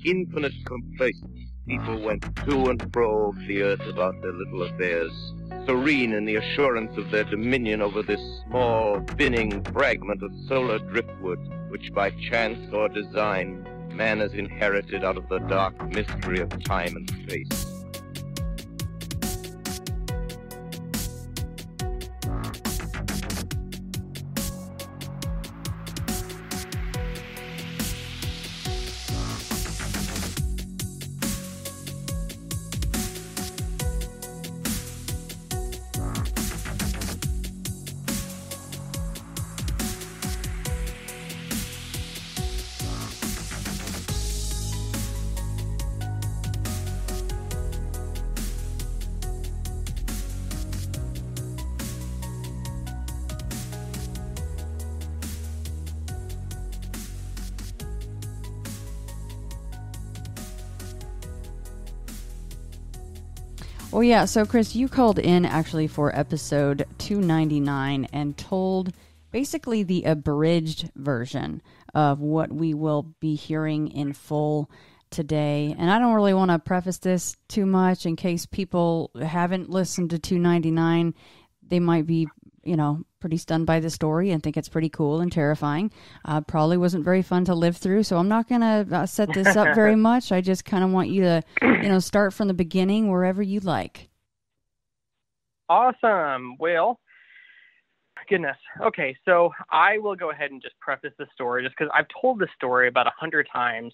infinite complacence, people went to and fro over the earth about their little affairs, serene in the assurance of their dominion over this small, spinning fragment of solar driftwood, which by chance or design man has inherited out of the dark mystery of time and space. Well, yeah, so Chris, you called in actually for episode 299 and told basically the abridged version of what we will be hearing in full today. And I don't really want to preface this too much in case people haven't listened to 299. They might be, pretty stunned by the story and think it's pretty cool and terrifying. Probably wasn't very fun to live through, so I'm not going to set this up very much. I just kind of want you to, start from the beginning wherever you like. Awesome. Well, goodness. Okay, so I will go ahead and just preface the story just because I've told this story about 100 times,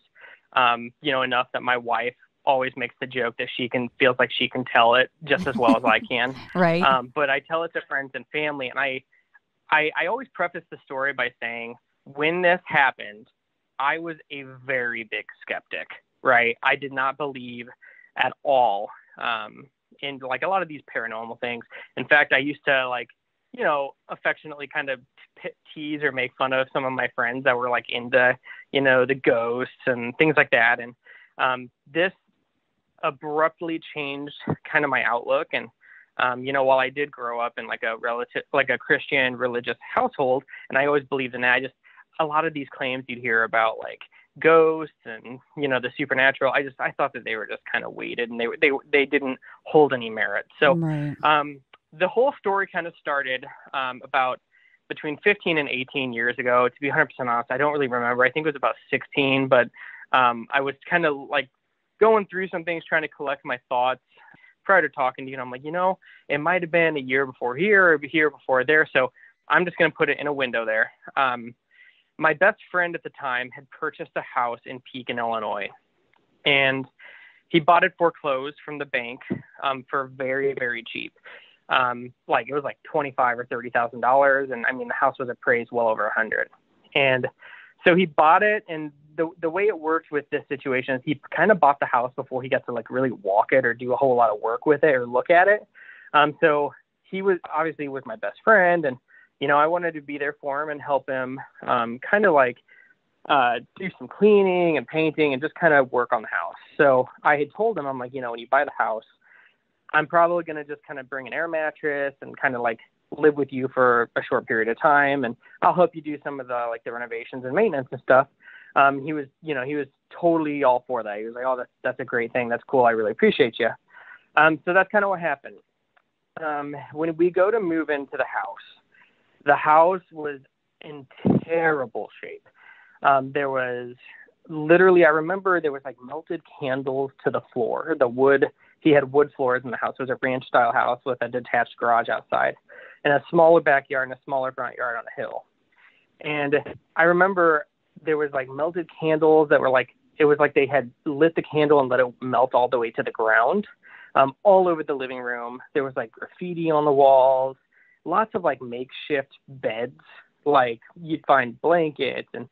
enough that my wife always makes the joke that feels like she can tell it just as well as I can. Right. But I tell it to friends and family, and I always preface the story by saying, when this happened, I was a very big skeptic, right? I did not believe at all in like a lot of these paranormal things. In fact, I used to affectionately kind of tease or make fun of some of my friends that were like into, the ghosts and things like that. And this abruptly changed kind of my outlook. And, while I did grow up in like a Christian religious household, and I always believed in that, a lot of these claims you'd hear about like ghosts and, the supernatural, I thought that they were just kind of weighted and they didn't hold any merit. So, right. The whole story kind of started, about between 15 and 18 years ago. To be 100% honest, I don't really remember. I think it was about 16, but, I was kind of like going through some things, trying to collect my thoughts prior to talking to you. And I'm like, it might've been a year before here or a year before there. So I'm just going to put it in a window there. My best friend at the time had purchased a house in Pekin, Illinois, and he bought it foreclosed from the bank, for very, very cheap. It was like $25,000 or $30,000. And I mean, the house was appraised well over 100. And so he bought it, and the way it worked with this situation is he kind of bought the house before he got to like really walk it or do a whole lot of work with it or look at it. So he was my best friend, and, I wanted to be there for him and help him, kind of like, do some cleaning and painting and just kind of work on the house. So I had told him, I'm like, when you buy the house, I'm probably going to just kind of bring an air mattress and kind of like live with you for a short period of time. And I'll help you do some of the, like the renovations and maintenance and stuff. He was totally all for that. He was like, oh, that's a great thing. That's cool. I really appreciate you. So that's kind of what happened. When we go to move into the house was in terrible shape. There was literally, I remember there was like melted candles to the floor. He had wood floors in the house. It was a ranch style house with a detached garage outside and a smaller backyard and a smaller front yard on a hill. And I remember there was like melted candles that were like, it was like they had lit the candle and let it melt all the way to the ground, all over the living room. There was like graffiti on the walls, lots of like makeshift beds. Like you'd find blankets and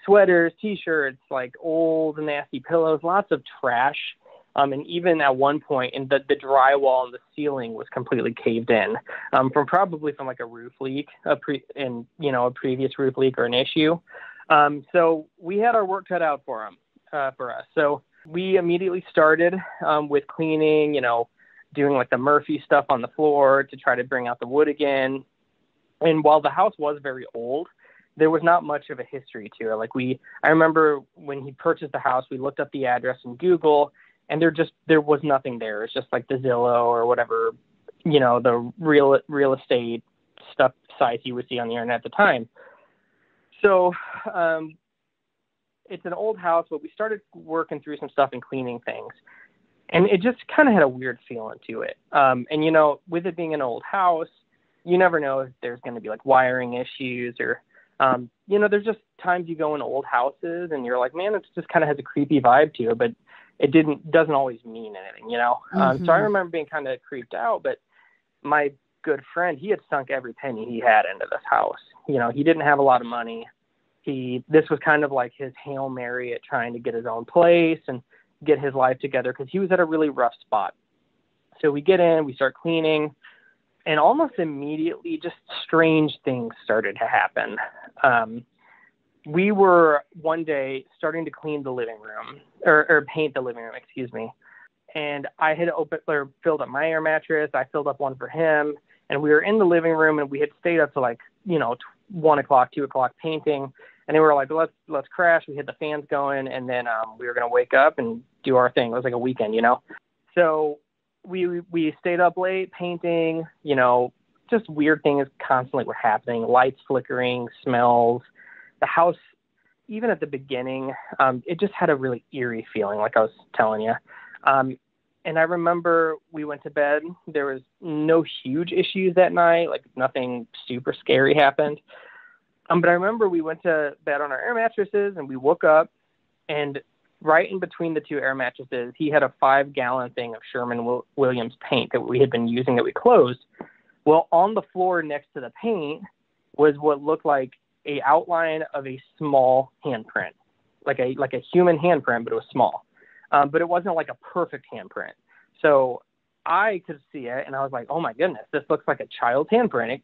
sweaters, t-shirts, like old nasty pillows, lots of trash. And even at one point, the drywall and the ceiling was completely caved in, from like a roof leak, a previous roof leak or an issue. So we had our work cut out for us. So we immediately started with cleaning, doing like the Murphy stuff on the floor to try to bring out the wood again. And while the house was very old, there was not much of a history to it. Like I remember when he purchased the house, we looked up the address in Google, and there was nothing there. It's just like the Zillow or whatever, the real estate stuff sites you would see on the internet at the time. So it's an old house, but we started working through some stuff and cleaning things. And it just kind of had a weird feeling to it. And, with it being an old house, you never know if there's going to be like wiring issues or, there's just times you go in old houses and you're like, man, it just kind of has a creepy vibe to it, but it doesn't always mean anything, So I remember being kind of creeped out, but my good friend, he had sunk every penny he had into this house. He didn't have a lot of money. This was kind of like his Hail Mary at trying to get his own place and get his life together because he was at a really rough spot. So we get in, we start cleaning, and almost immediately just strange things started to happen. We were one day starting to clean the living room or paint the living room, excuse me. And I had filled up my air mattress. I filled up one for him, and we were in the living room, and we had stayed up to 1 o'clock, 2 o'clock painting. And they were like, let's crash. We had the fans going, and then we were going to wake up and do our thing. It was like a weekend, So we stayed up late painting, just weird things constantly were happening, lights flickering, smells. The house, even at the beginning, it just had a really eerie feeling, like I was telling you. And I remember we went to bed. There was no huge issues that night, like nothing super scary happened. But I remember we went to bed on our air mattresses and we woke up, and right in between the two air mattresses, he had a 5-gallon thing of Sherwin-Williams paint that we had been using that we closed. Well, on the floor next to the paint was what looked like a outline of a small handprint, like a human handprint, but it was small. But it wasn't like a perfect handprint. So I could see it, and I was like, oh my goodness, this looks like a child's handprint.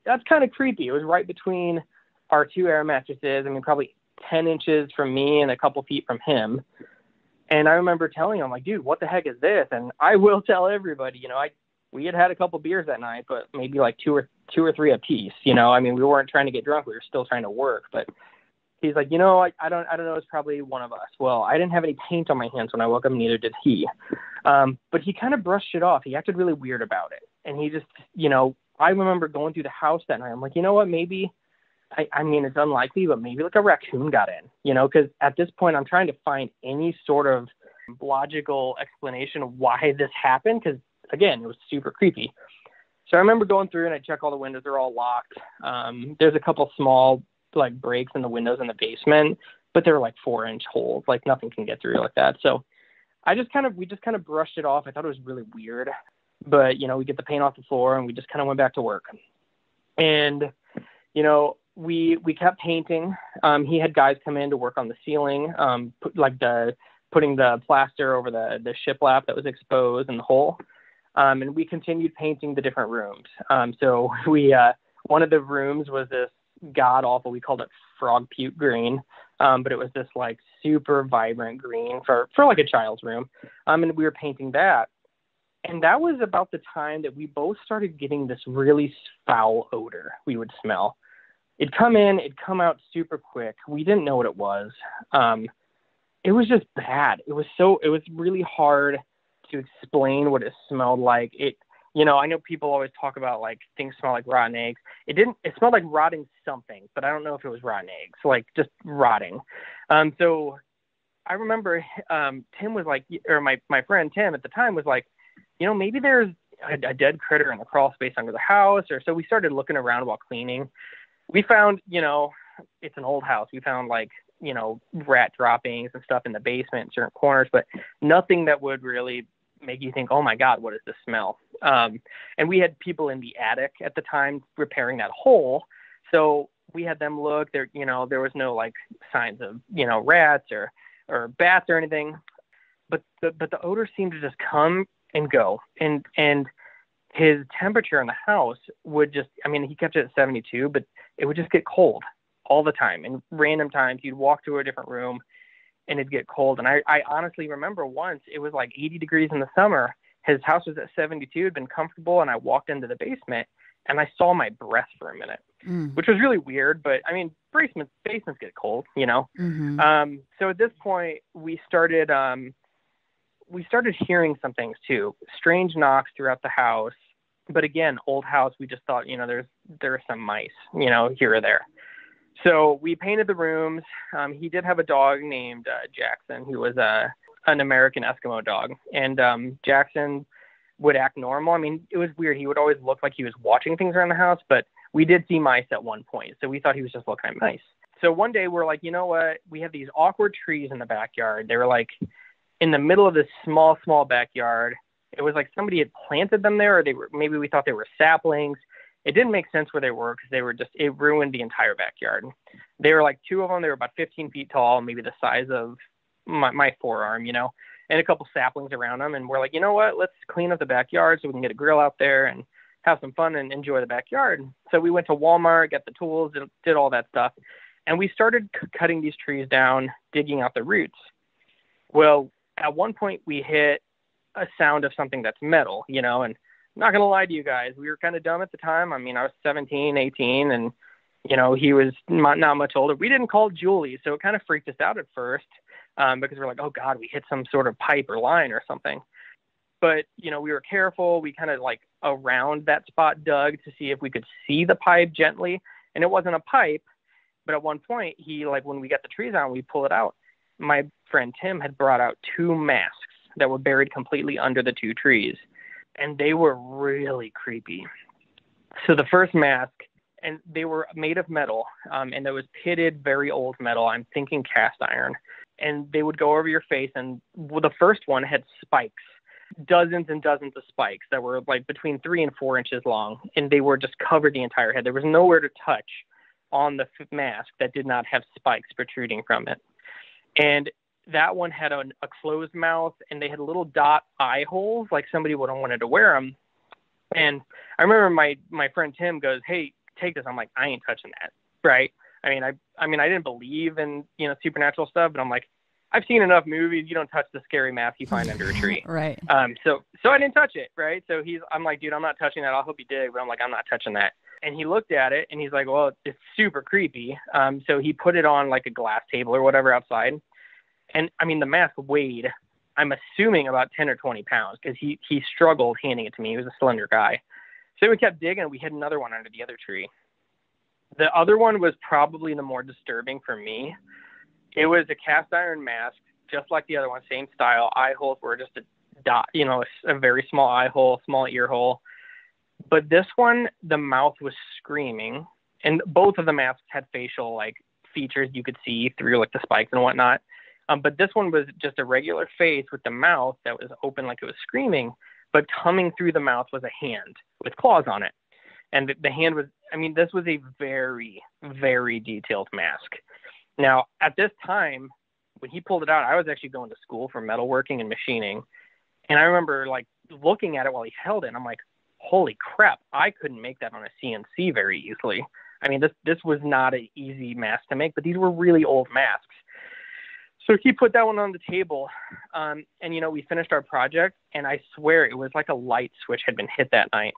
That's kind of creepy. It was right between our two air mattresses. I mean, probably 10 inches from me and a couple feet from him. And I remember telling him, like, dude, what the heck is this? And I will tell everybody, we had a couple beers that night, but maybe like two or three apiece. I mean, we weren't trying to get drunk. We were still trying to work. But he's like, I don't know. It's probably one of us. Well, I didn't have any paint on my hands when I woke up, neither did he. But he kind of brushed it off. He acted really weird about it. And he just, I remember going through the house that night. I'm like, you know what? Maybe, I mean, it's unlikely, but maybe like a raccoon got in, because at this point I'm trying to find any sort of logical explanation of why this happened. Because again, it was super creepy. So I remember going through and I check all the windows. They're all locked. There's a couple small like breaks in the windows in the basement, but they're like 4-inch holes. Like nothing can get through like that. So we just kind of brushed it off. I thought it was really weird, but we get the paint off the floor and we just kind of went back to work. And, we kept painting. He had guys come in to work on the ceiling, putting the plaster over the shiplap that was exposed in the hole. And we continued painting the different rooms. So one of the rooms was this god awful, we called it frog puke green. But it was this like super vibrant green for like a child's room. And we were painting that. And that was about the time that we both started getting this really foul odor we would smell. It'd come in, it'd come out super quick. We didn't know what it was. It was just bad. It was really hard to explain what it smelled like. I know people always talk about like things smell like rotten eggs. It smelled like rotting something, but I don't know if it was rotten eggs, like just rotting. So I remember Tim was like, or my friend Tim at the time was like, maybe there's a dead critter in the crawl space under the house. Or so we started looking around while cleaning. We found, it's an old house. We found like, rat droppings and stuff in the basement in certain corners, but nothing that would really make you think, oh my God, what is this smell? And we had people in the attic at the time repairing that hole. So we had them look there, there was no like signs of, rats or bats or anything, but the odor seemed to just come and go. And his temperature in the house would just, he kept it at 72, but it would just get cold all the time. And random times you'd walk to a different room and it'd get cold. And I honestly remember once it was like 80 degrees in the summer. His house was at 72, had been comfortable. And I walked into the basement and I saw my breath for a minute, which was really weird. But I mean, basements get cold, you know. Mm-hmm. So at this point, we started hearing some things too, strange knocks throughout the house. But again, old house, we just thought, you know, there are some mice, you know, here or there. So we painted the rooms. He did have a dog named Jackson. He was an American Eskimo dog, and Jackson would act normal. I mean, it was weird. He would always look like he was watching things around the house, but we did see mice at one point. So we thought he was just looking at mice. So one day we're like, you know what? We have these awkward trees in the backyard. They were like in the middle of this small backyard. It was like somebody had planted them there, or maybe we thought they were saplings. It didn't make sense where they were because it ruined the entire backyard. They were like two of them. They were about 15 feet tall, maybe the size of my forearm, you know, and a couple saplings around them. And we're like, you know what, let's clean up the backyard so we can get a grill out there and have some fun and enjoy the backyard. So we went to Walmart, got the tools, and did all that stuff. And we started cutting these trees down, digging out the roots. Well, at one point we hit a sound of something that's metal, you know, and I'm not going to lie to you guys. We were kind of dumb at the time. I mean, I was 17, 18, and, you know, he was not much older. We didn't call Julie, so it kind of freaked us out at first because we're like, oh, God, we hit some sort of pipe or line or something. But, you know, we were careful. We kind of like around that spot dug to see if we could see the pipe gently, and it wasn't a pipe. But at one point, when we got the trees out, we pull it out. My friend Tim had brought out two masks that were buried completely under the two trees. And they were really creepy. So the first mask, and they were made of metal, and it was pitted, very old metal. I'm thinking cast iron. And they would go over your face, and the first one had spikes, dozens and dozens of spikes that were like between 3 and 4 inches long, and they were just covered the entire head. There was nowhere to touch on the mask that did not have spikes protruding from it. And that one had a closed mouth, and they had little dot eye holes, like somebody would have wanted to wear them. And I remember my friend Tim goes, "Hey, take this." I'm like, I ain't touching that, right? I mean, I didn't believe in, you know, supernatural stuff, but I'm like, I've seen enough movies. You don't touch the scary mask you find under a tree, right? So I didn't touch it, right? So I'm like, dude, I'm not touching that. I'll hope you did, but I'm like, I'm not touching that. And he looked at it, and he's like, well, it's super creepy. So he put it on like a glass table or whatever outside. And I mean, the mask weighed, I'm assuming, about 10 or 20 pounds because he struggled handing it to me. He was a slender guy. So we kept digging. We hid another one under the other tree. The other one was probably the more disturbing for me. It was a cast iron mask, just like the other one, same style. Eye holes were just a dot, you know, a very small eye hole, small ear hole. But this one, the mouth was screaming. And both of the masks had facial like features you could see through like the spikes and whatnot. But this one was just a regular face with the mouth that was open like it was screaming, but coming through the mouth was a hand with claws on it. And the hand was, I mean, this was a very, very detailed mask. Now, at this time, when he pulled it out, I was actually going to school for metalworking and machining. And I remember like looking at it while he held it, and I'm like, holy crap, I couldn't make that on a CNC very easily. I mean, this was not an easy mask to make, but these were really old masks. So he put that one on the table, and, you know, we finished our project, and I swear it was like a light switch had been hit that night.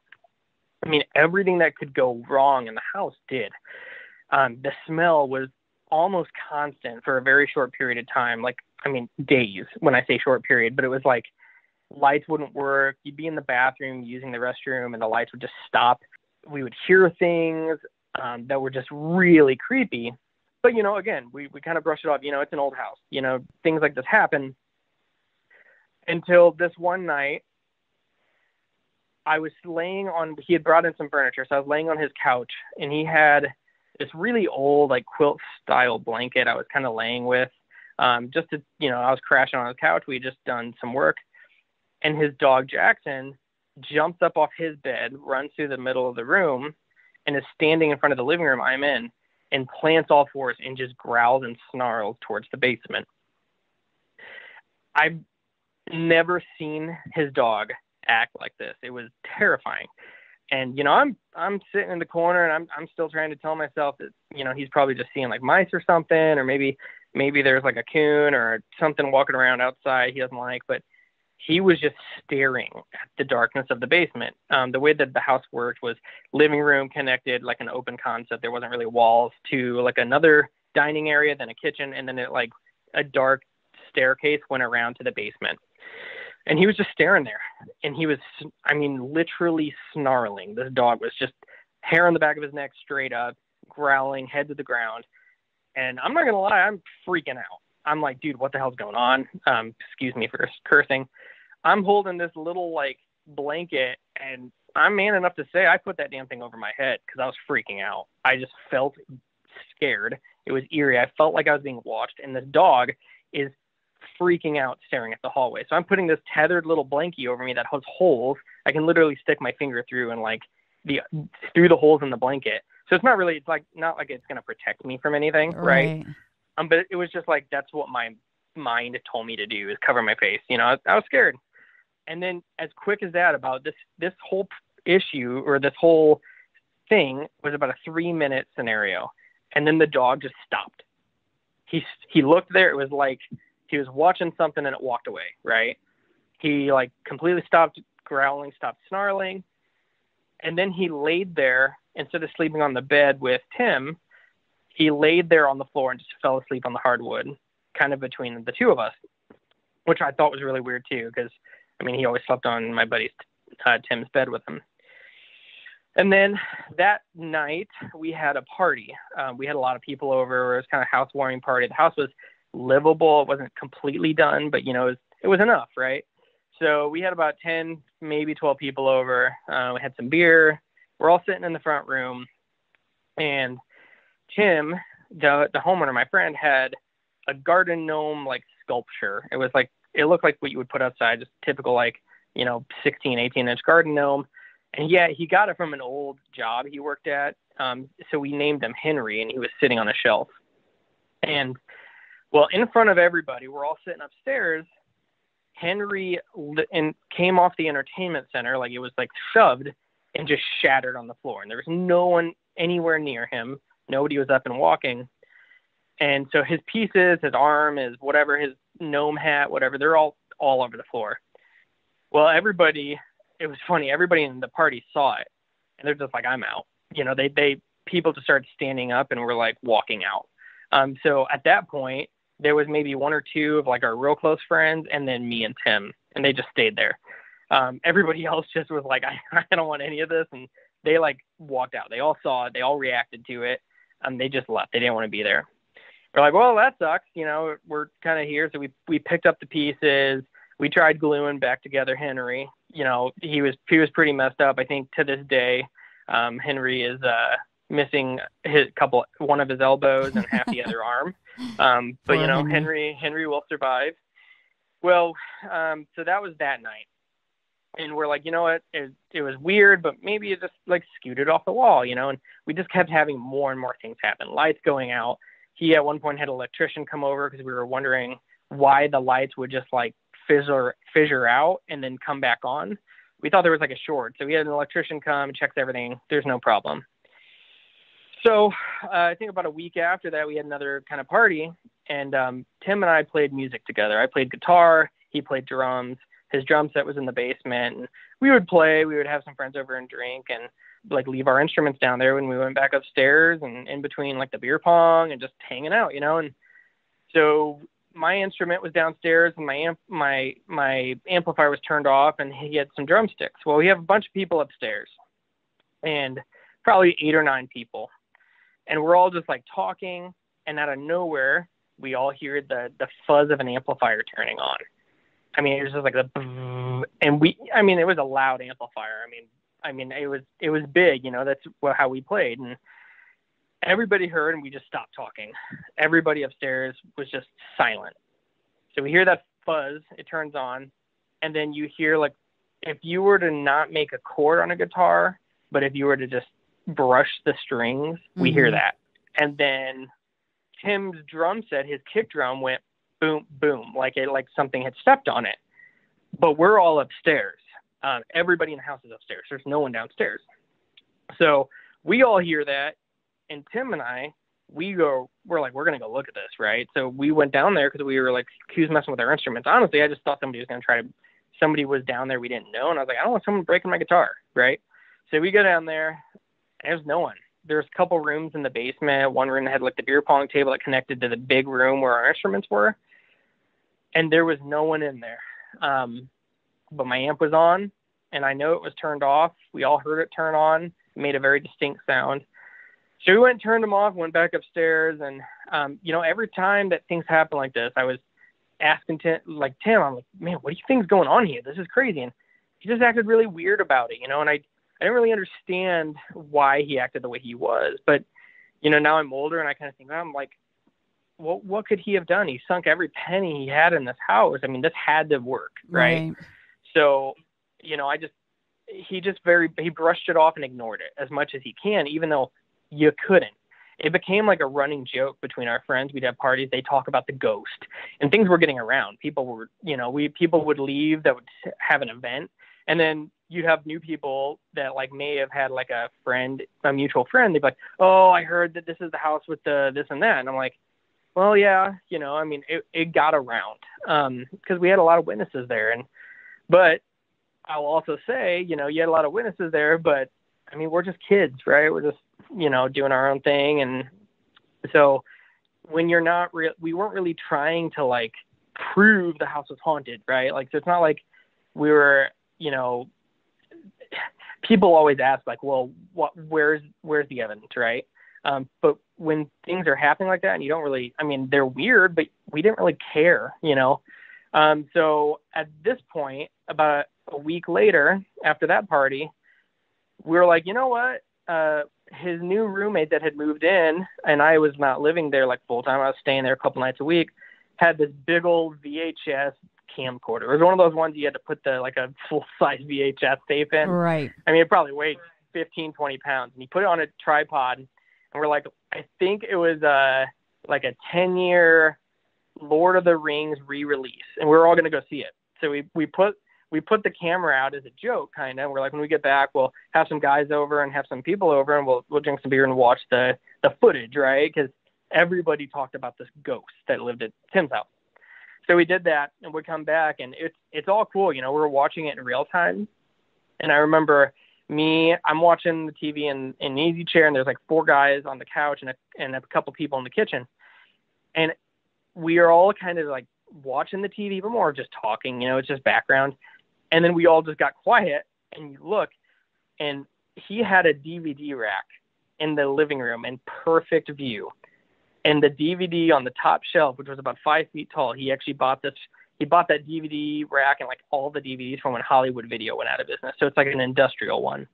I mean, everything that could go wrong in the house did. The smell was almost constant for a very short period of time, like, I mean, days when I say short period, but it was like lights wouldn't work. You'd be in the bathroom using the restroom, and the lights would just stop. We would hear things that were just really creepy. But, you know, again, we kind of brush it off. You know, it's an old house. You know, things like this happen. Until this one night, I was he had brought in some furniture. So I was laying on his couch, and he had this really old, like, quilt-style blanket I was kind of laying with. Just to, you know, I was crashing on his couch. We had just done some work. And his dog, Jackson, jumps up off his bed, runs through the middle of the room, and is standing in front of the living room I'm in, and plants all fours and just growls and snarls towards the basement. I've never seen his dog act like this. It was terrifying. And, you know, I'm sitting in the corner, and I'm still trying to tell myself that, you know, he's probably just seeing like mice or something, or maybe there's like a coon or something walking around outside he doesn't like. But he was just staring at the darkness of the basement. The way that the house worked was living room connected, like an open concept. There wasn't really walls, to like another dining area, then a kitchen, and then like a dark staircase went around to the basement. And he was just staring there. And he was, literally snarling. This dog was just hair on the back of his neck straight up, growling, head to the ground. And I'm not going to lie, I'm freaking out. I'm like, dude, what the hell's going on? Excuse me for cursing. I'm holding this little like blanket, and I'm man enough to say I put that damn thing over my head because I was freaking out. I just felt scared. It was eerie. I felt like I was being watched, and this dog is freaking out, staring at the hallway. So I'm putting this tethered little blankie over me that has holes. I can literally stick my finger through and like through the holes in the blanket. So it's not like it's going to protect me from anything, right? But it was just like, that's what my mind told me to do, is cover my face. You know, I was scared. And then as quick as that, about this whole issue, or this whole thing, was about a 3-minute scenario. And then the dog just stopped. He looked there. It was like he was watching something and it walked away, right? He like completely stopped growling, stopped snarling. And then he laid there, instead of sleeping on the bed with Tim, he laid there on the floor and just fell asleep on the hardwood, kind of between the two of us, which I thought was really weird too, because he always slept on my buddy's Tim's bed with him. And then that night we had a party. We had a lot of people over. It was kind of a housewarming party. The house was livable. It wasn't completely done, but it was enough, right? So we had about 10, maybe 12 people over. We had some beer. We're all sitting in the front room, and Tim, the homeowner, my friend, had a garden gnome like sculpture. It was like, it looked like what you would put outside, just typical 16, 18-inch garden gnome. And yeah, he got it from an old job he worked at. So we named him Henry, and he was sitting on a shelf. And well, in front of everybody, we're all sitting upstairs. Henry came off the entertainment center, like it was like shoved, and just shattered on the floor. And there was no one anywhere near him. Nobody was up and walking. And so his pieces, his arm, his whatever, his gnome hat, whatever, they're all over the floor. Well, it was funny. Everybody in the party saw it, and they're just like, I'm out. People just started standing up and were like walking out. So at that point, there was maybe one or two of like our real close friends, and then me and Tim, and they just stayed there. Everybody else just was like, I don't want any of this. And they like walked out. They all saw it. They all reacted to it. They just left. They didn't want to be there. We're like, well, that sucks. We're kind of here. So we picked up the pieces. We tried gluing back together Henry. He was pretty messed up. I think to this day, Henry is missing one of his elbows and half the other arm. But Henry will survive. Well, so that was that night. And we're like, you know what? It was weird, but maybe it just like scooted off the wall, and we just kept having more and more things happen. Lights going out. He at one point had an electrician come over because we were wondering why the lights would just like fissure out and then come back on. We thought there was like a short. So we had an electrician come and checks everything. There's no problem. So I think about a week after that, we had another kind of party, and Tim and I played music together. I played guitar. He played drums. His drum set was in the basement, and we would play. We would have some friends over and drink and like leave our instruments down there when we went back upstairs, and in between like the beer pong and just hanging out, And so my instrument was downstairs, and my amplifier was turned off, and he had some drumsticks. Well, we have a bunch of people upstairs, and probably 8 or 9 people, and we're all just like talking, and out of nowhere, we all hear the fuzz of an amplifier turning on. It was just like and it was a loud amplifier. It was big, that's how we played, and everybody heard, and we just stopped talking. Everybody upstairs was just silent. So we hear that fuzz, it turns on, and then you hear like, if you were to not make a chord on a guitar, but if you were to just brush the strings, we hear that. And then Tim's drum set, his kick drum went boom, boom, like something had stepped on it. But we're all upstairs. Everybody in the house is upstairs. There's no one downstairs. So we all hear that, and Tim and I, we're like, we're going to go look at this, right? So we went down there because we were like, who's messing with our instruments? Honestly, I just thought somebody was going to try to somebody was down there we didn't know. And I was like, I don't want someone breaking my guitar, right? So we go down there, and there's no one. There's a couple rooms in the basement. One room that had like the beer pong table that connected to the big room where our instruments were. And there was no one in there. But my amp was on, and I know it was turned off. We all heard it turn on. It made a very distinct sound. So we went and turned them off, went back upstairs. And, every time that things happen like this, I was asking Tim, I'm like, man, what do you think's going on here? This is crazy. And he just acted really weird about it, and I didn't really understand why he acted the way he was. But, now I'm older and I kind of think, I'm like, well, what could he have done? He sunk every penny he had in this house. I mean, this had to work, right? So, he brushed it off and ignored it as much as he can, even though you couldn't. It became like a running joke between our friends. We'd have parties. They talk about the ghost, and things were getting around. People were, people would leave that would have an event, and then you'd have new people that like may have had like a mutual friend. They'd be like, oh, I heard that this is the house with the this and that. And I'm like, well, yeah, it got around because we had a lot of witnesses there. But I'll also say, you had a lot of witnesses there, but I mean, we're just kids, right? We're just, doing our own thing. And so when you're not we weren't really trying to like prove the house was haunted, right? Like, so it's not like we were, people always ask like, well, where's the evidence, right? But when things are happening like that and you don't really, they're weird, but we didn't really care, So at this point, about a week later after that party, we were like, you know what? His new roommate that had moved in, and I was not living there like full time. I was staying there a couple nights a week, had this big old VHS camcorder. It was one of those ones you had to put like a full size VHS tape in. Right. It probably weighed 15, 20 pounds. And he put it on a tripod, and we're like, I think it was like a 10-year Lord of the Rings re-release, and we were all going to go see it. So we put the camera out as a joke, kind of. We're like, when we get back, we'll have some guys over and have some people over, and we'll drink some beer and watch the footage, right? Because everybody talked about this ghost that lived at Tim's house. So we did that, and we come back, and it's all cool. We're watching it in real time. And I remember I'm watching the TV in an easy chair, and there's like 4 guys on the couch and a couple people in the kitchen. And we are all kind of like watching the TV, but more just talking, it's just background. And then we all just got quiet, and you look, and he had a DVD rack in the living room in perfect view. And the DVD on the top shelf, which was about 5 feet tall, he actually bought that DVD rack and like all the DVDs from when Hollywood Video went out of business. So it's like an industrial one.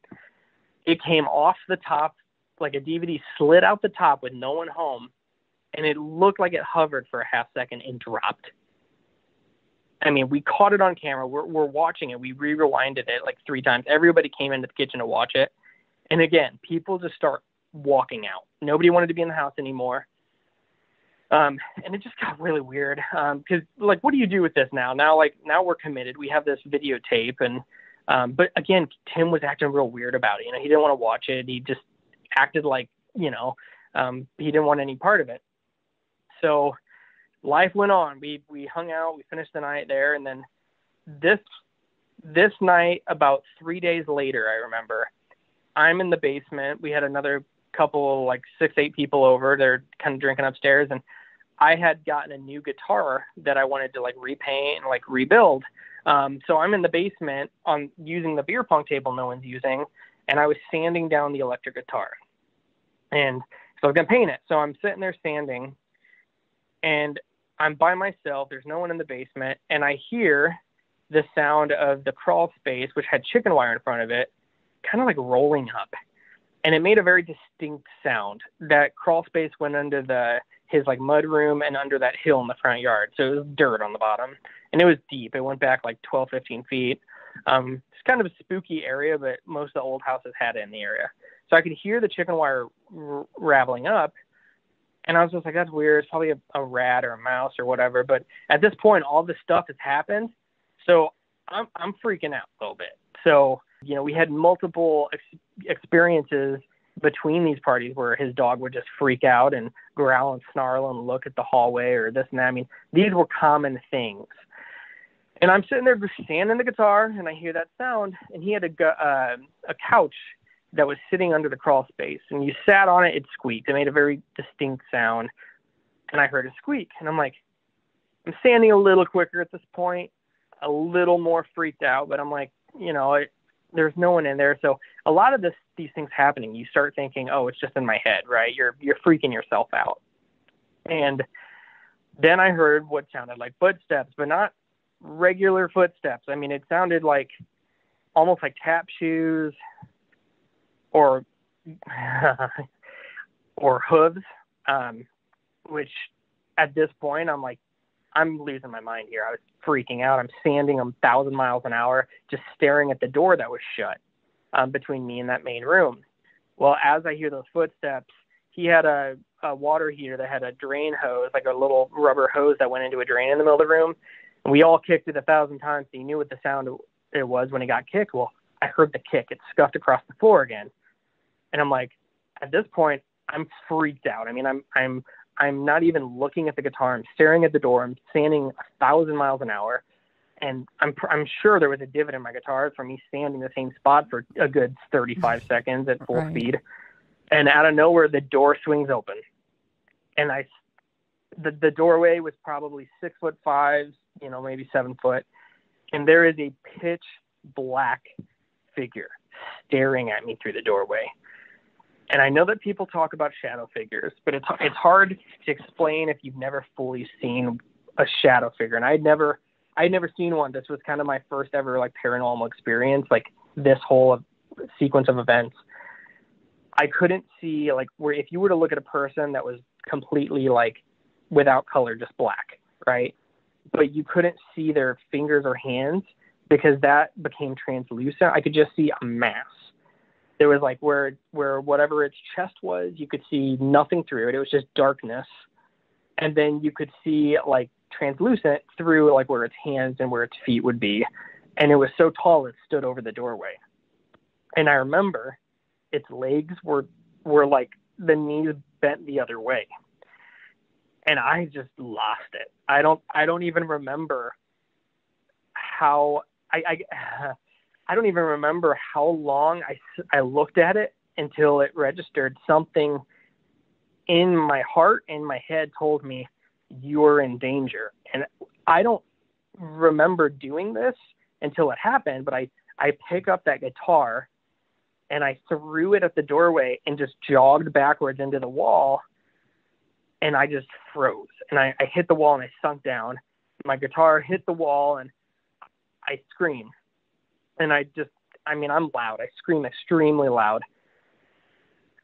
It came off the top, like a DVD slid out the top with no one home. And it looked like it hovered for a half second and dropped. We caught it on camera. We're watching it. We rewinded it like 3 times. Everybody came into the kitchen to watch it. And again, people just start walking out. Nobody wanted to be in the house anymore. And it just got really weird. Cause like, what do you do with this now? Now we're committed. We have this videotape but again, Tim was acting real weird about it. He didn't want to watch it. He just acted like, he didn't want any part of it. So life went on. We hung out, we finished the night there. And then this night, about 3 days later, I remember I'm in the basement. We had another couple, like 6, 8 people over. They're kind of drinking upstairs. And I had gotten a new guitar that I wanted to like repaint and like rebuild. So I'm in the basement using the beer pong table no one's using. And I was sanding down the electric guitar. And so I was going to paint it. So I'm sitting there sanding, and I'm by myself. There's no one in the basement. And I hear the sound of the crawl space, which had chicken wire in front of it, kind of like rolling up. And it made a very distinct sound. That crawl space went under his like mud room and under that hill in the front yard. So it was dirt on the bottom, and it was deep. It went back like 12, 15 feet. It's kind of a spooky area, but most of the old houses had it in the area. So I could hear the chicken wire raveling up. And I was just like, that's weird. It's probably a rat or a mouse or whatever. But at this point, all this stuff has happened. So I'm freaking out a little bit. So, we had multiple experiences between these parties where his dog would just freak out and growl and snarl and look at the hallway or this and that. These were common things. And I'm sitting there sanding the guitar, and I hear that sound, and he had a couch that was sitting under the crawl space, and you sat on it, it squeaked. It made a very distinct sound, and I heard a squeak, and I'm like, I'm sanding a little quicker at this point, a little more freaked out, but I'm like, there's no one in there. So a lot of these things happening, you start thinking, oh, it's just in my head, right? You're freaking yourself out. And then I heard what sounded like footsteps, but not regular footsteps. I mean, it sounded like almost like tap shoes or hooves, which at this point I'm like, I'm losing my mind here. I was freaking out. I'm sanding 1,000 miles an hour, just staring at the door that was shut between me and that main room. Well, as I hear those footsteps, he had a water heater that had a drain hose, like a little rubber hose that went into a drain in the middle of the room. And we all kicked it 1,000 times. So he knew what the sound it was when he got kicked. Well, I heard the kick. It scuffed across the floor again. And I'm like, at this point, I'm freaked out. I mean, I'm not even looking at the guitar. I'm staring at the door. I'm sanding 1,000 miles an hour. And I'm sure there was a divot in my guitar from me standing the same spot for a good 35 seconds at full speed. And out of nowhere, the door swings open. And the doorway was probably 6'5", maybe 7 foot. And there is a pitch black figure staring at me through the doorway. And I know that people talk about shadow figures, but it's hard to explain if you've never fully seen a shadow figure. And I'd never seen one. This was kind of my first ever like paranormal experience, like this whole sequence of events. I couldn't see like where if you were to look at a person that was completely like without color, just black, right? But you couldn't see their fingers or hands because that became translucent. I could just see a mass. There was like where whatever its chest was, you could see nothing through it. It was just darkness. And then you could see like translucent through like where its hands and where its feet would be. And it was so tall it stood over the doorway. And I remember its legs were like the knees bent the other way. And I just lost it. I don't even remember how I don't even remember how long I looked at it until it registered. Something in my heart and my head told me you're in danger. And I don't remember doing this until it happened, but I pick up that guitar and I threw it at the doorway and just jogged backwards into the wall. And I just froze. And I hit the wall and I sunk down. My guitar hit the wall and I screamed. And I'm loud. I scream extremely loud.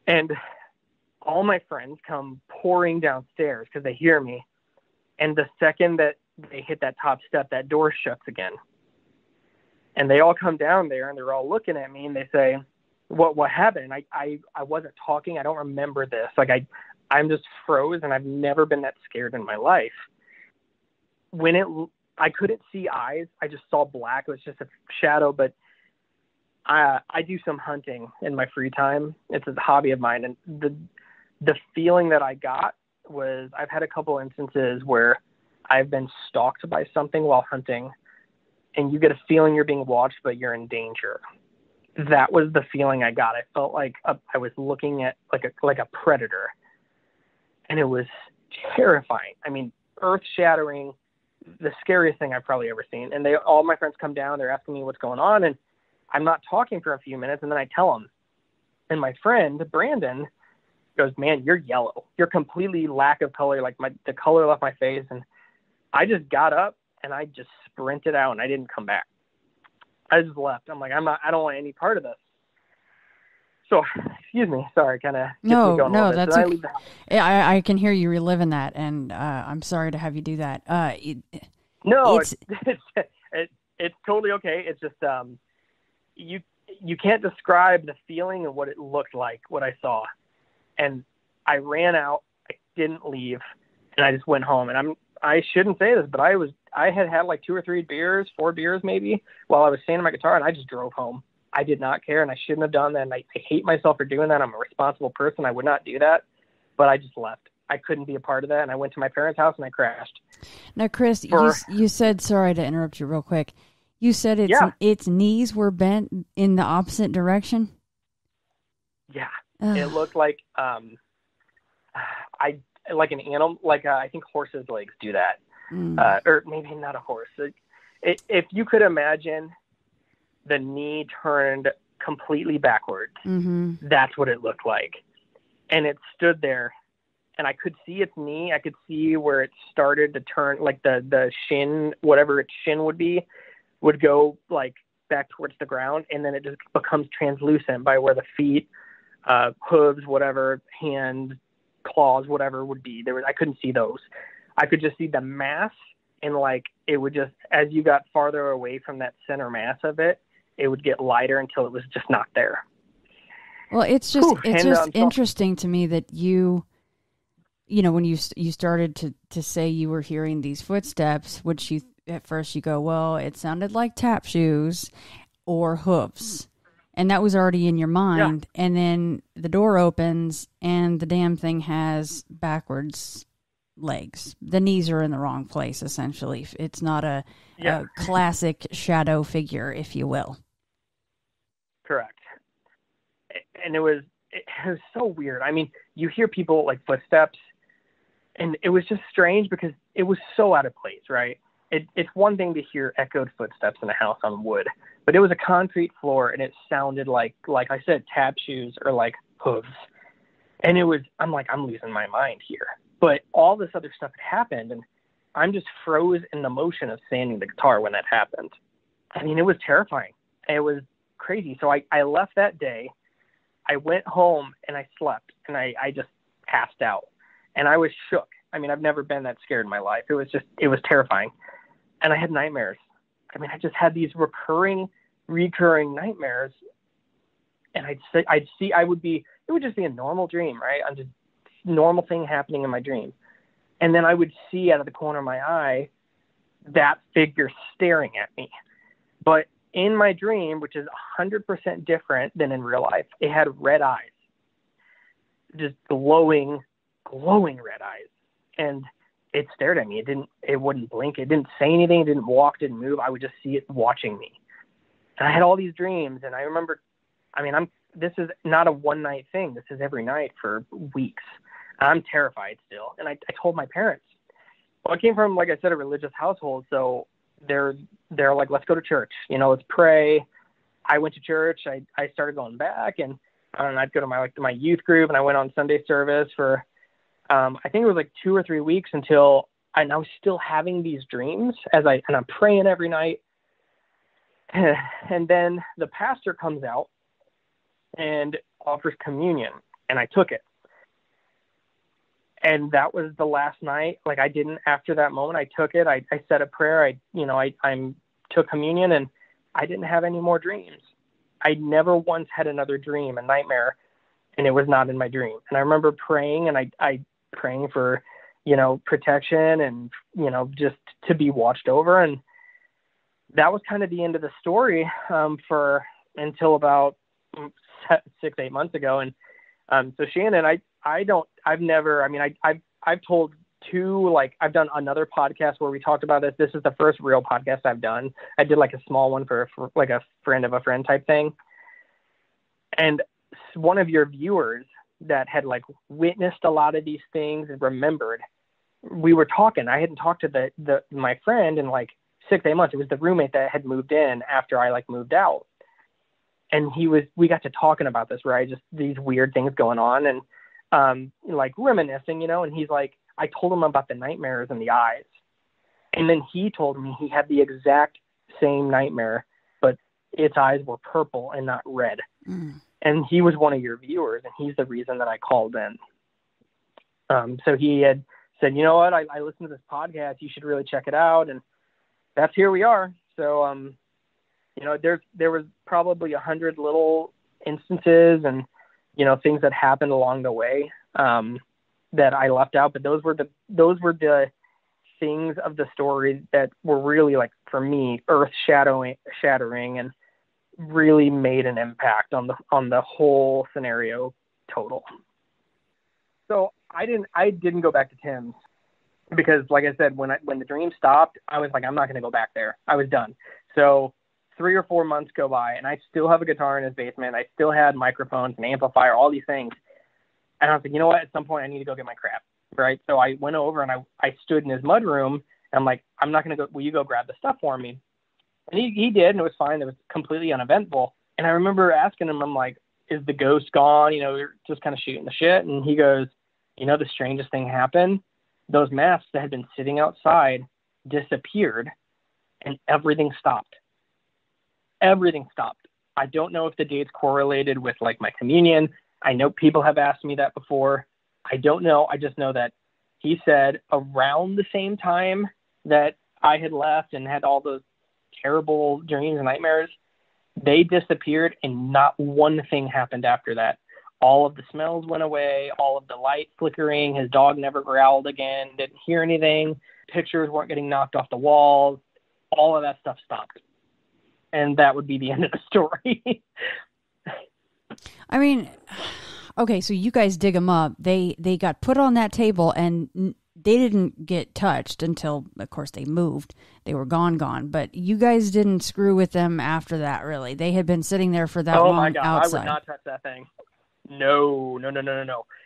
And all my friends come pouring downstairs because they hear me. And the second that they hit that top step, that door shuts again. And they all come down there and they're all looking at me and they say, what happened? I wasn't talking. I don't remember this. Like I'm just froze and I've never been that scared in my life. I couldn't see eyes. I just saw black. It was just a shadow, but I do some hunting in my free time. It's a hobby of mine. And the feeling that I got was I've had a couple instances where I've been stalked by something while hunting and you get a feeling you're being watched, but you're in danger. That was the feeling I got. I felt like I was looking at like a predator, and it was terrifying. I mean, earth-shattering, the scariest thing I've probably ever seen. And all my friends come down, they're asking me what's going on, and I'm not talking for a few minutes, and then I tell them. And my friend, Brandon, goes, man, you're yellow. You're completely lack of color, like the color left my face. And I just got up, and I just sprinted out, and I didn't come back. I just left. I'm like, I don't want any part of this. So, excuse me. Sorry, kind of. No, that's okay. I can hear you reliving that, and I'm sorry to have you do that. It's totally okay. It's just you can't describe the feeling of what it looked like, what I saw. And I ran out. I didn't leave, and I just went home. And I shouldn't say this, but I had like 2 or 3 beers, 4 beers maybe, while I was sanding my guitar, and I just drove home. I did not care, and I shouldn't have done that. And I hate myself for doing that. I'm a responsible person. I would not do that, but I just left. I couldn't be a part of that. And I went to my parents' house and I crashed. Now, Chris, you said, sorry to interrupt you real quick. You said its knees were bent in the opposite direction? Yeah. It looked like like an animal, like I think horses' legs do that. Or maybe not a horse. If you could imagine the knee turned completely backwards, that's what it looked like. And it stood there, and I could see its knee. I could see where it started to turn, like the shin, whatever its shin would be, would go like back towards the ground, and then it just becomes translucent by where the feet, hooves, whatever, hand, claws, whatever would be. I couldn't see those. I could just see the mass, and like it would just, as you got farther away from that center mass of it, it would get lighter until it was just not there. Well, it's just interesting to me that you know, when you started to say you were hearing these footsteps, which you at first you go, well, it sounded like tap shoes or hooves. And that was already in your mind. Yeah. And then the door opens and the damn thing has backwards legs. The knees are in the wrong place, essentially. It's not a classic shadow figure, if you will. Correct. And it was so weird. I mean, you hear people like footsteps, and it was just strange because it was so out of place, right? It's one thing to hear echoed footsteps in a house on wood, but it was a concrete floor, and it sounded like I said, tap shoes or like hooves. And I'm like, I'm losing my mind here. But all this other stuff had happened, and I'm just froze in the motion of sanding the guitar when that happened. I mean, it was terrifying. It was crazy. So I left that day. I went home and I slept, and I just passed out, and I was shook. I mean, I've never been that scared in my life. It was terrifying. And I had nightmares. I mean, I just had these recurring nightmares, and it would just be a normal dream, right? I'm just normal thing happening in my dream. And then I would see out of the corner of my eye that figure staring at me. But in my dream, which is 100% different than in real life, it had red eyes, just glowing red eyes. And it stared at me. It wouldn't blink. It didn't say anything. It didn't walk, didn't move. I would just see it watching me. And I had all these dreams. And I remember, I mean, this is not a one night thing. This is every night for weeks. I'm terrified still. And I told my parents. Well, I came from, like I said, a religious household. So they're like, let's go to church. You know, let's pray. I went to church. I started going back, and I'd go to my youth group, and I went on Sunday service for, I think it was like 2 or 3 weeks until I was still having these dreams and I'm praying every night. And then the pastor comes out and offers communion, and I took it. And that was the last night. Like, I didn't, after that moment, I took it. I said a prayer. I took communion, and I didn't have any more dreams. I never once had another dream, a nightmare, and it was not in my dream. And I remember praying, and I praying for, protection and, just to be watched over. And that was kind of the end of the story until about 6-8 months ago. And so Shannon, I've told two, like, I've done another podcast where we talked about this. This is the first real podcast I've done. I did like a small one for like a friend of a friend type thing. And one of your viewers that had like witnessed a lot of these things and remembered, we were talking. I hadn't talked to my friend in like 6-8 months. It was the roommate that had moved in after I like moved out. And we got to talking about this, right? Just these weird things going on, and like reminiscing, and he's like, I told him about the nightmares and the eyes. And then he told me he had the exact same nightmare, but its eyes were purple and not red. Mm. And he was one of your viewers, and he's the reason that I called in. So he had said, you know what, I listened to this podcast. You should really check it out. And that's here we are. So, there was probably 100 little instances and, things that happened along the way that I left out. But those were the things of the story that were really, like, for me, earth shattering and really made an impact on the whole scenario total. So I didn't go back to Tim's because, like I said, when the dream stopped, I was like, I'm not going to go back there. I was done. So 3 or 4 months go by, and I still have a guitar in his basement. I still had microphones, an amplifier, all these things. And I was like, you know what? At some point, I need to go get my crap, right? So I went over and I stood in his mudroom, and I'm like, I'm not going to go. Will you go grab the stuff for me? And he did, and it was fine. It was completely uneventful. And I remember asking him, I'm like, is the ghost gone? You know, we were just kind of shooting the shit. And he goes, you know, the strangest thing happened. Those masks that had been sitting outside disappeared, and everything stopped. Everything stopped. I don't know if the dates correlated with like my communion. I know people have asked me that before. I don't know. I just know that he said around the same time that I had left and had all those terrible dreams and nightmares, they disappeared, and not one thing happened after that. All of the smells went away, all of the light flickering, his dog never growled again, didn't hear anything, pictures weren't getting knocked off the walls, all of that stuff stopped. And that would be the end of the story. I mean, okay, so you guys dig them up. They got put on that table, and they didn't get touched until, of course, they moved. They were gone. But you guys didn't screw with them after that, really. They had been sitting there for that long outside. Oh, my God, I would not touch that thing. No.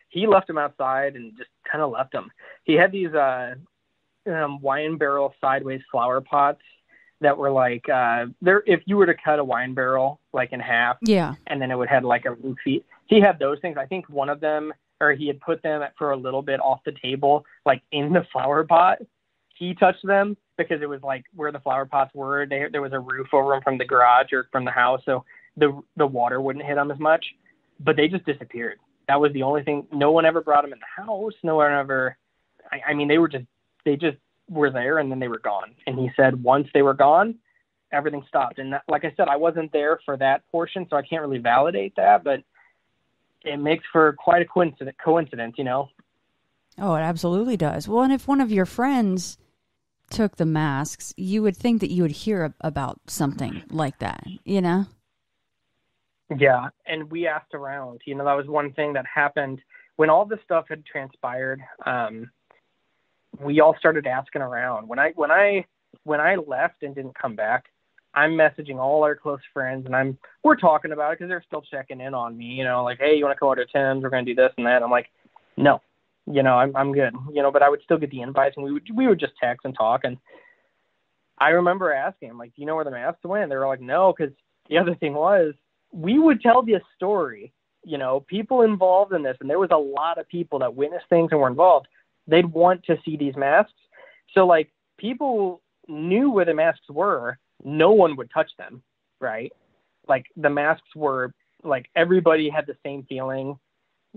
He left them outside and just kind of left them. He had these wine barrel sideways flower pots that were like, if you were to cut a wine barrel like in half, yeah, and then it would have like a roof feet. He had those things. I think one of them, or he had put them for a little bit off the table, like in the flower pot. He touched them because it was like where the flower pots were. There was a roof over them from the garage or from the house, so the water wouldn't hit them as much. But they just disappeared. That was the only thing. No one ever brought them in the house. No one ever. I mean, they just were there, and then they were gone. And he said once they were gone, everything stopped. And that, like I said, I wasn't there for that portion, so I can't really validate that. But it makes for quite a coincidence, you know? Oh, it absolutely does. Well, and if one of your friends took the masks, you would think that you would hear about something like that, you know? Yeah, and we asked around. You know, that was one thing that happened when all this stuff had transpired. We all started asking around. When I left and didn't come back, I'm messaging all our close friends, and we're talking about it because they're still checking in on me. You know, like, hey, you want to go to Tim's? We're going to do this and that. And I'm like, no, you know, I'm good. You know, but I would still get the invites, and we would just text and talk. And I remember asking them, like, do you know where the masks went? They were like, no, because the other thing was, we would tell the story, you know, people involved in this, and there was a lot of people that witnessed things and were involved. They'd want to see these masks. So, like, people knew where the masks were. No one would touch them, right? Like, the masks were, like, everybody had the same feeling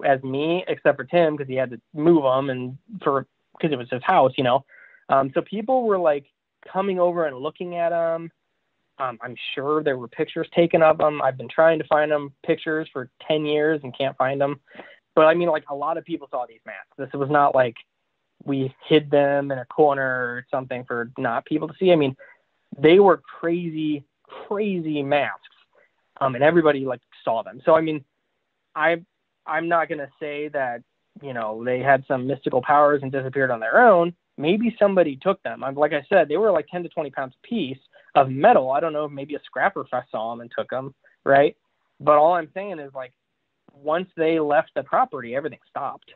as me, except for Tim, because he had to move them because it was his house, you know. So people were, like, coming over and looking at them. I'm sure there were pictures taken of them. I've been trying to find them pictures for 10 years and can't find them. But I mean, like, a lot of people saw these masks. This was not like we hid them in a corner or something for not people to see. I mean, they were crazy, crazy masks. And everybody like saw them. So, I mean, I'm not going to say that, you know, they had some mystical powers and disappeared on their own. Maybe somebody took them. Like I said, they were like 10 to 20 pounds a piece of metal. I don't know if maybe a scrapper saw them and took them, right? But all I'm saying is, like, once they left the property, everything stopped.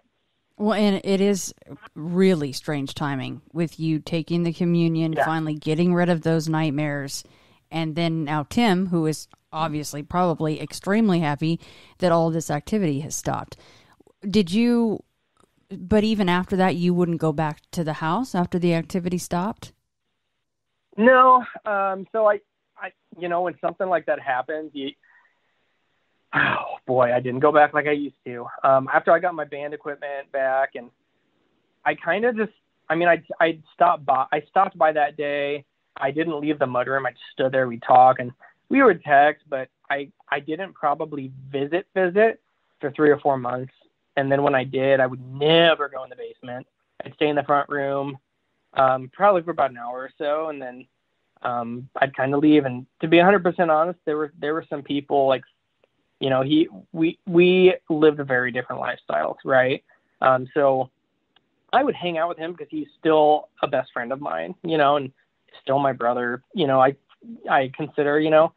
Well, and it is really strange timing with you taking the communion, finally getting rid of those nightmares, and then now Tim, who is obviously probably extremely happy that all this activity has stopped. But even after that, you wouldn't go back to the house after the activity stopped? No. So I, you know, when something like that happens, oh boy, I didn't go back like I used to. After I got my band equipment back, and I kind of just, I mean, I stopped by that day. I didn't leave the mudroom. I just stood there. We talk, and we would text, but I didn't probably visit for 3 or 4 months. And then when I did, I would never go in the basement. I'd stay in the front room, probably for about an hour or so, and then I'd kind of leave. And to be 100% honest, there were some people, like, you know, we lived a very different lifestyles, right? So I would hang out with him because he's still a best friend of mine, and still my brother, I consider,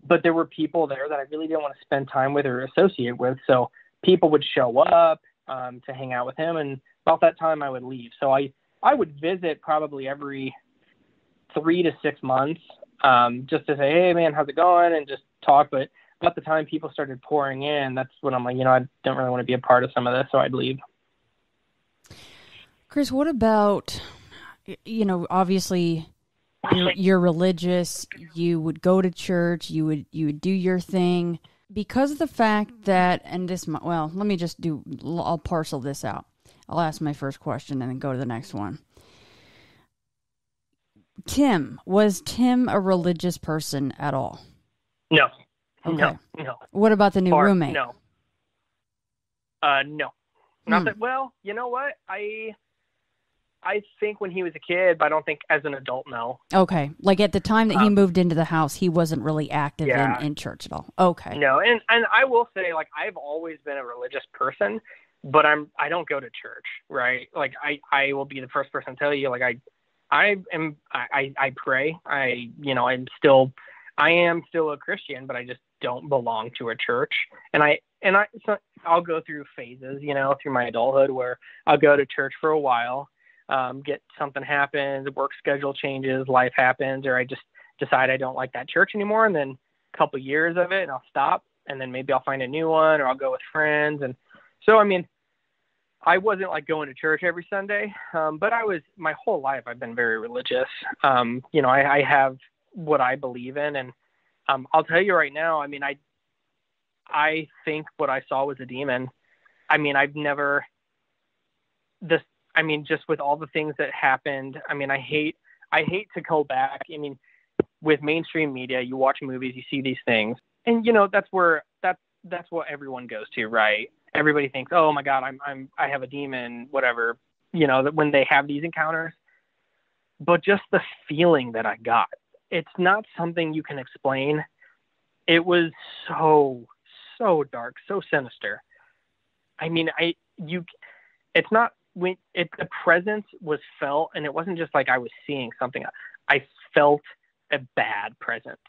but there were people there that I really didn't want to spend time with or associate with. So people would show up to hang out with him, and about that time I would leave. So I would visit probably every 3 to 6 months, just to say, hey man, how's it going? And just talk. But about the time people started pouring in, that's when I'm like, I don't really want to be a part of some of this. So I'd leave. Chris, what about, obviously you're religious, you would go to church, you would do your thing because of the fact that, and this, well, let me just I'll parcel this out. I'll ask my first question and then go to the next one. Was Tim a religious person at all? No. Okay. No. What about the new roommate? No. No. Not that, well, you know what? I think when he was a kid, but I don't think as an adult, no. Okay. Like at the time that he moved into the house, he wasn't really active in church at all. Okay. No, and I will say, like, I've always been a religious person, but I don't go to church, right? Like, I will be the first person to tell you, like, I pray. I am still a Christian, but I just don't belong to a church. So I'll go through phases, through my adulthood where I'll go to church for a while. Get something happens, work schedule changes, life happens, or I just decide I don't like that church anymore. And then a couple years of it and I'll stop, and then maybe I'll find a new one, or I'll go with friends. And so, I wasn't like going to church every Sunday, but my whole life I've been very religious. I have what I believe in, and I'll tell you right now, I think what I saw was a demon. Just with all the things that happened, I hate to go back. With mainstream media, you watch movies, you see these things, and that's what everyone goes to, right? Everybody thinks, oh my God, I have a demon, whatever, that when they have these encounters. But just the feeling that I got, it's not something you can explain. It was so dark, so sinister. It's not. The presence was felt, and it wasn't just like I was seeing something. I felt a bad presence.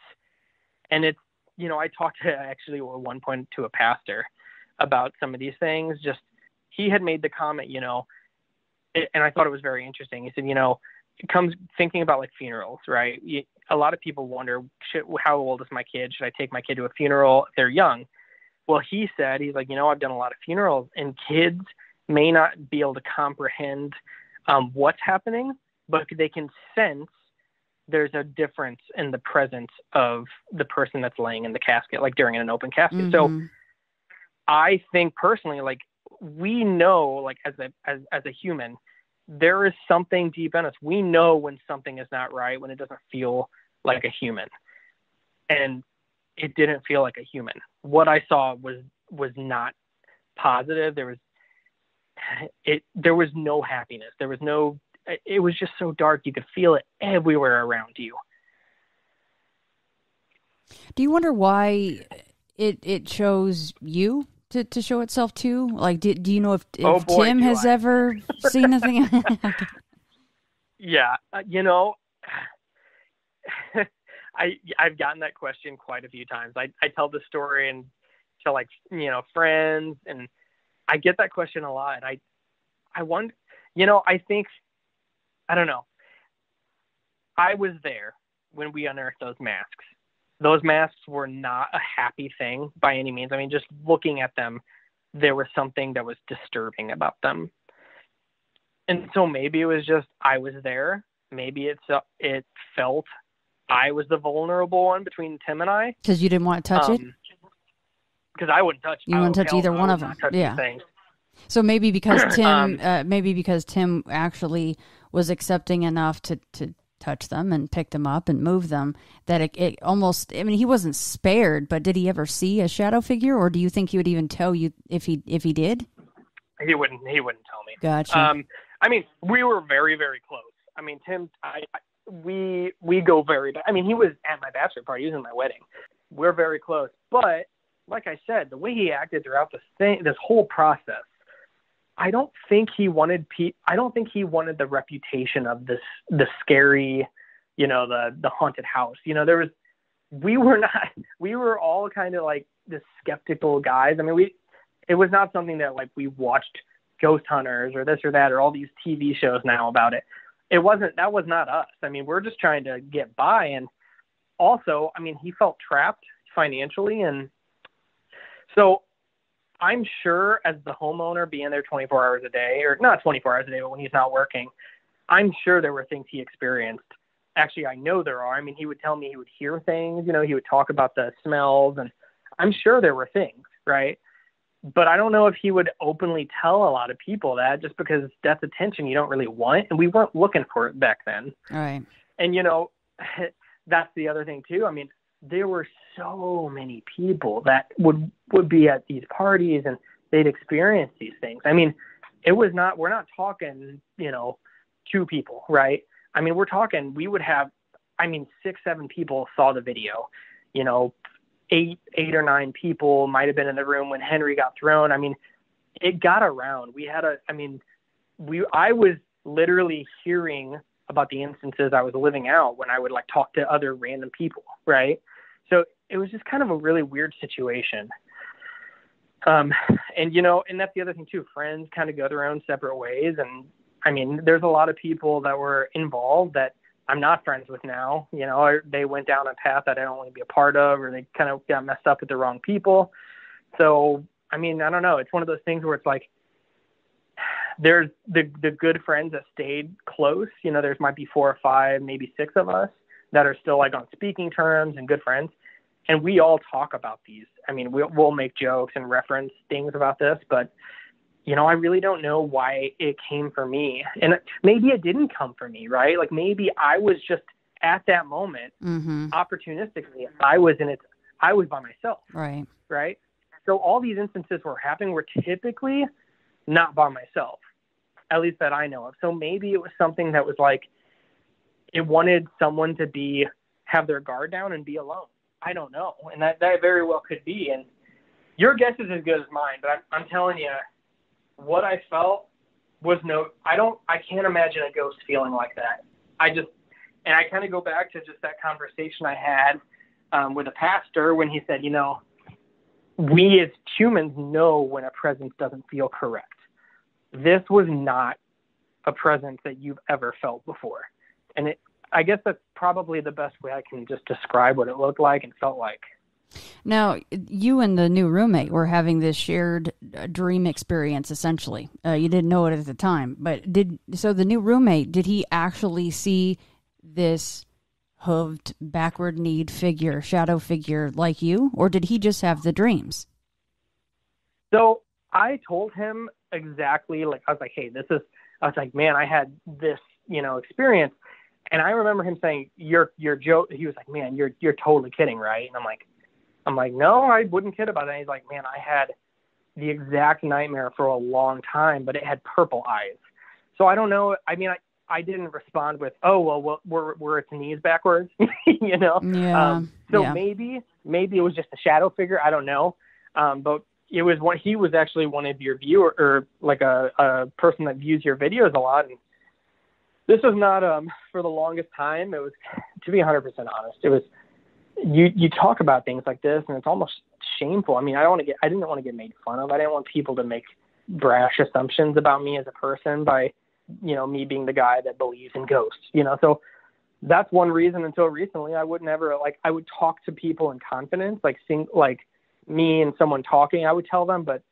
And it's, I talked to actually at one point to a pastor about some of these things. Just, he had made the comment, and I thought it was very interesting. He said, it comes thinking about like funerals, right? A lot of people wonder, how old is my kid? Should I take my kid to a funeral if they're young? Well, he's like, I've done a lot of funerals, and kids may not be able to comprehend what's happening, but they can sense there's a difference in the presence of the person that's laying in the casket, like during an open casket. Mm-hmm. So I think personally, like, we know, like, as a human, there is something deep in us. We know when something is not right, when it doesn't feel like a human. And it didn't feel like a human. What I saw was not positive. There was no happiness. It was just so dark. You could feel it everywhere around you. Do you wonder why it chose you to show itself too? Like, do you know if Tim has ever seen anything? Yeah. I've gotten that question quite a few times. I tell the story and to, like, friends, and I get that question a lot. I wonder, I think, I don't know. I was there when we unearthed those masks. Those masks were not a happy thing by any means. Just looking at them, there was something that was disturbing about them. And so maybe it was just, I was there. Maybe it felt I was the vulnerable one between Tim and I. Because you didn't want to touch it? Because I wouldn't touch. You wouldn't touch either one of them. Yeah. So maybe because Tim, actually was accepting enough to touch them and pick them up and move them, that it almost. He wasn't spared, but did he ever see a shadow figure, or do you think he would even tell you if he did? He wouldn't tell me. Gotcha. We were very, very close. Tim, we go very. He was at my bachelor party. He was in my wedding. We're very close, but like I said, the way he acted throughout this whole process, I don't think he wanted the reputation of the scary, the haunted house. We were all kind of like the skeptical guys. I mean, it was not something that like we watched Ghost Hunters or this or that or all these TV shows now about it. That was not us. I mean, we're just trying to get by. And also, I mean, he felt trapped financially. And so I'm sure as the homeowner being there 24 hours a day, or not 24 hours a day, but when he's not working, I'm sure there were things he experienced. Actually, I know there are. I mean, he would tell me he would hear things, he would talk about the smells, and I'm sure there were things, right? But I don't know if he would openly tell a lot of people that, just because that's attention you don't really want. And we weren't looking for it back then. All right. And, that's the other thing too. I mean, there were so many people that would be at these parties and they'd experience these things. I mean, we're not talking, 2 people, right? I mean, we're talking, we would have, 6, 7 people saw the video, 8 or 9 people might've been in the room when Henry got thrown. I mean, it got around. I was literally hearing about the instances I was living out when I would like talk to other random people. Right. So it was just kind of a really weird situation. And that's the other thing too, friends kind of go their own separate ways. And I mean, there's a lot of people that were involved that I'm not friends with now. They went down a path that I don't want to be a part of, or they kind of got messed up with the wrong people. So, I mean, I don't know. It's one of those things where it's like, there's the good friends that stayed close. There's might be 4 or 5, maybe 6 of us that are still like on speaking terms and good friends. And we all talk about these. I mean, we'll make jokes and reference things about this, but I really don't know why it came for me. And maybe it didn't come for me, right? Like maybe I was just at that moment, opportunistically, I was by myself. Right. Right. So all these instances were happening were typically not by myself, at least that I know of. So maybe it was something that was like, it wanted someone to have their guard down and be alone. I don't know. And that very well could be. And your guess is as good as mine, but I'm telling you, what I felt was I can't imagine a ghost feeling like that. I kind of go back to just that conversation I had with a pastor when he said, we as humans know when a presence doesn't feel correct. This was not a presence that you've ever felt before. And I guess that's probably the best way I can just describe what it looked like and felt like. Now, you and the new roommate were having this shared dream experience, essentially. You didn't know it at the time, but so the new roommate, did he actually see this hooved, backward-kneed figure, shadow figure like you, or did he just have the dreams? So I told him exactly, I was like, hey, man, I had this, experience. And I remember him saying, you're joke. He was like, man, you're totally kidding, right? And I'm like, no, I wouldn't kid about that. And he's like, man, I had the exact nightmare for a long time, but it had purple eyes. So I don't know. I mean, I didn't respond with, oh, well, were its knees backwards, Yeah. Maybe it was just a shadow figure. I don't know. But it was he was actually one of your viewer, or like a person that views your videos a lot. And this was not, for the longest time. It was, to be 100% honest, it was, you talk about things like this and it's almost shameful. I mean, I didn't want to get made fun of. I didn't want people to make brash assumptions about me as a person by, me being the guy that believes in ghosts, so that's one reason. Until recently, I would never, I would talk to people in confidence, like me and someone talking, I would tell them, but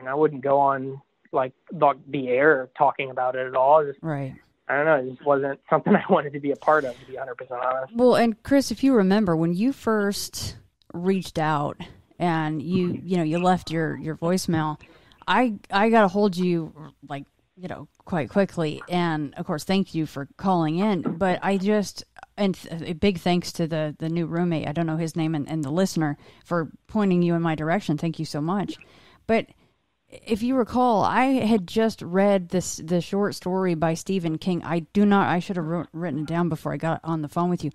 I wouldn't go on the air talking about it at all. Right. I don't know. It just wasn't something I wanted to be a part of, to be 100% honest. Well, and Chris, if you remember, when you first reached out and you left your voicemail, I got a hold of you quite quickly. And of course, thank you for calling in. But a big thanks to the new roommate. I don't know his name, and the listener for pointing you in my direction. Thank you so much. But if you recall, I had just read the short story by Stephen King. I should have written it down before I got on the phone with you,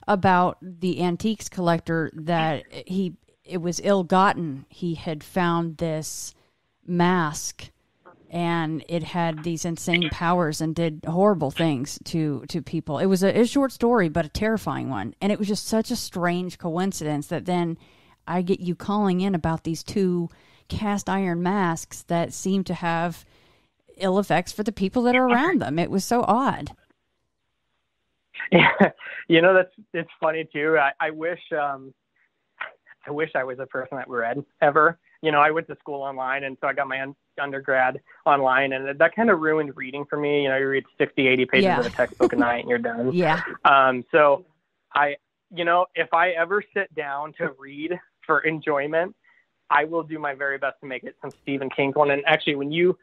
about the antiques collector that it was ill-gotten. He had found this mask and it had these insane powers and did horrible things to people. It was a short story, but a terrifying one. And it was just such a strange coincidence that then I get you calling in about these two cast iron masks that seem to have ill effects for the people that are around them. It was so odd. Yeah, it's funny too. I wish I was a person that read ever. I went to school online, and so I got my undergrad online, and that kind of ruined reading for me. You read 60, 80 pages of a textbook a night and you're done. Yeah. So if I ever sit down to read for enjoyment, I will do my very best to make it some Stephen King one. And actually, when you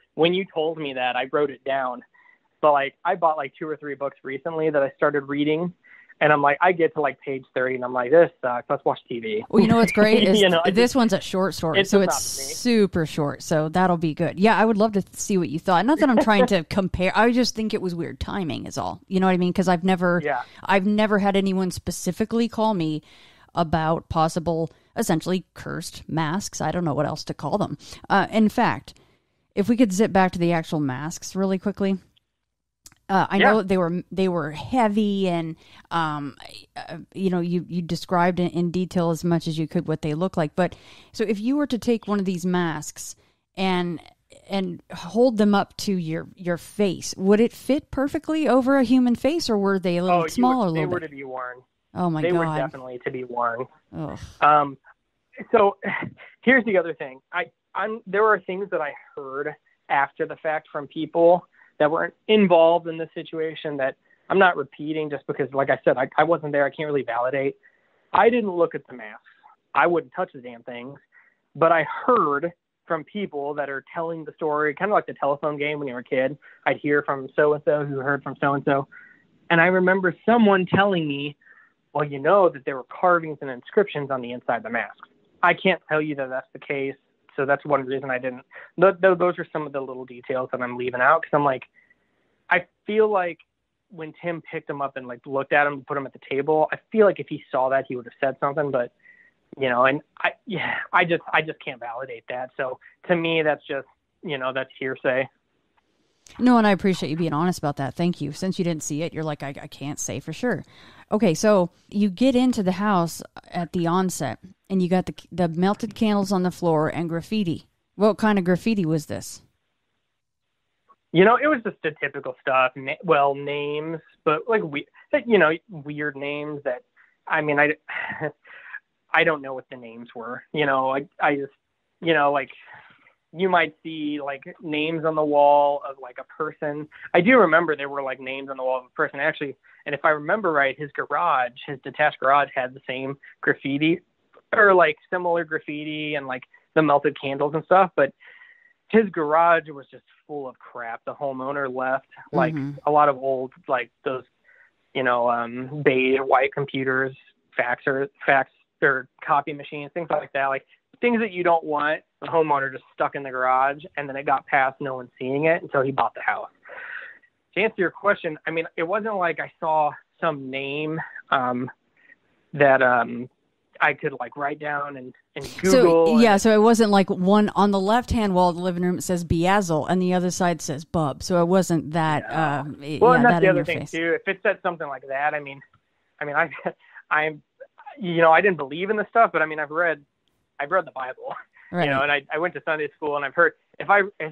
told me that, I wrote it down. But I bought 2 or 3 books recently that I started reading, and I'm I get to page 30, and I'm this sucks. Let's watch TV. Well, what's great is this one's a short story, so it's super short. So that'll be good. Yeah, I would love to see what you thought. Not that I'm trying to compare. I just think it was weird timing is all. You know what I mean? Because I've never had anyone specifically call me about possible, essentially cursed masks. I don't know what else to call them. In fact, if we could zip back to the actual masks really quickly. I know they were heavy, and you described in detail as much as you could what they look like. But so if you were to take one of these masks and hold them up to your face, would it fit perfectly over a human face, or were they a little smaller? They were to be worn. Oh my God! They were definitely to be worn. Ugh. So here's the other thing. There are things that I heard after the fact from people that weren't involved in this situation that I'm not repeating just because, like I said, I wasn't there. I can't really validate. I didn't look at the masks. I wouldn't touch the damn things. But I heard from people that are telling the story, kind of like the telephone game when you were a kid. I'd hear from so-and-so who heard from so-and-so. And I remember someone telling me, well, that there were carvings and inscriptions on the inside of the masks. I can't tell you that that's the case. So that's one reason I didn't. Those are some of the little details that I'm leaving out, because I'm I feel like when Tim picked him up and looked at him and put him at the table, I feel like if he saw that, he would have said something. But and I just can't validate that. So to me, that's just that's hearsay. No, and I appreciate you being honest about that. Thank you. Since you didn't see it, you're I can't say for sure. Okay, so you get into the house at the onset, and you got the melted candles on the floor and graffiti. What kind of graffiti was this? It was just the typical stuff. Names, but weird names that, I don't know what the names were. I just, you might see names on the wall of a person. I do remember there were names on the wall of a person actually. And if I remember right, his detached garage had the same graffiti or similar graffiti and the melted candles and stuff. But his garage was just full of crap. The homeowner left a lot of old, those, beige white computers, fax or copy machines, things like that. Things that you don't want, the homeowner just stuck in the garage, and then it got past no one seeing it until he bought the house. To answer your question, it wasn't I saw some name that I could write down and Google. So it wasn't one on the left-hand wall of the living room, it says Beazel, and the other side says Bub. So it wasn't that. And that's the other thing too. If it said something like that, I didn't believe in the stuff, but I've read the Bible, right. And I went to Sunday school, and I've heard if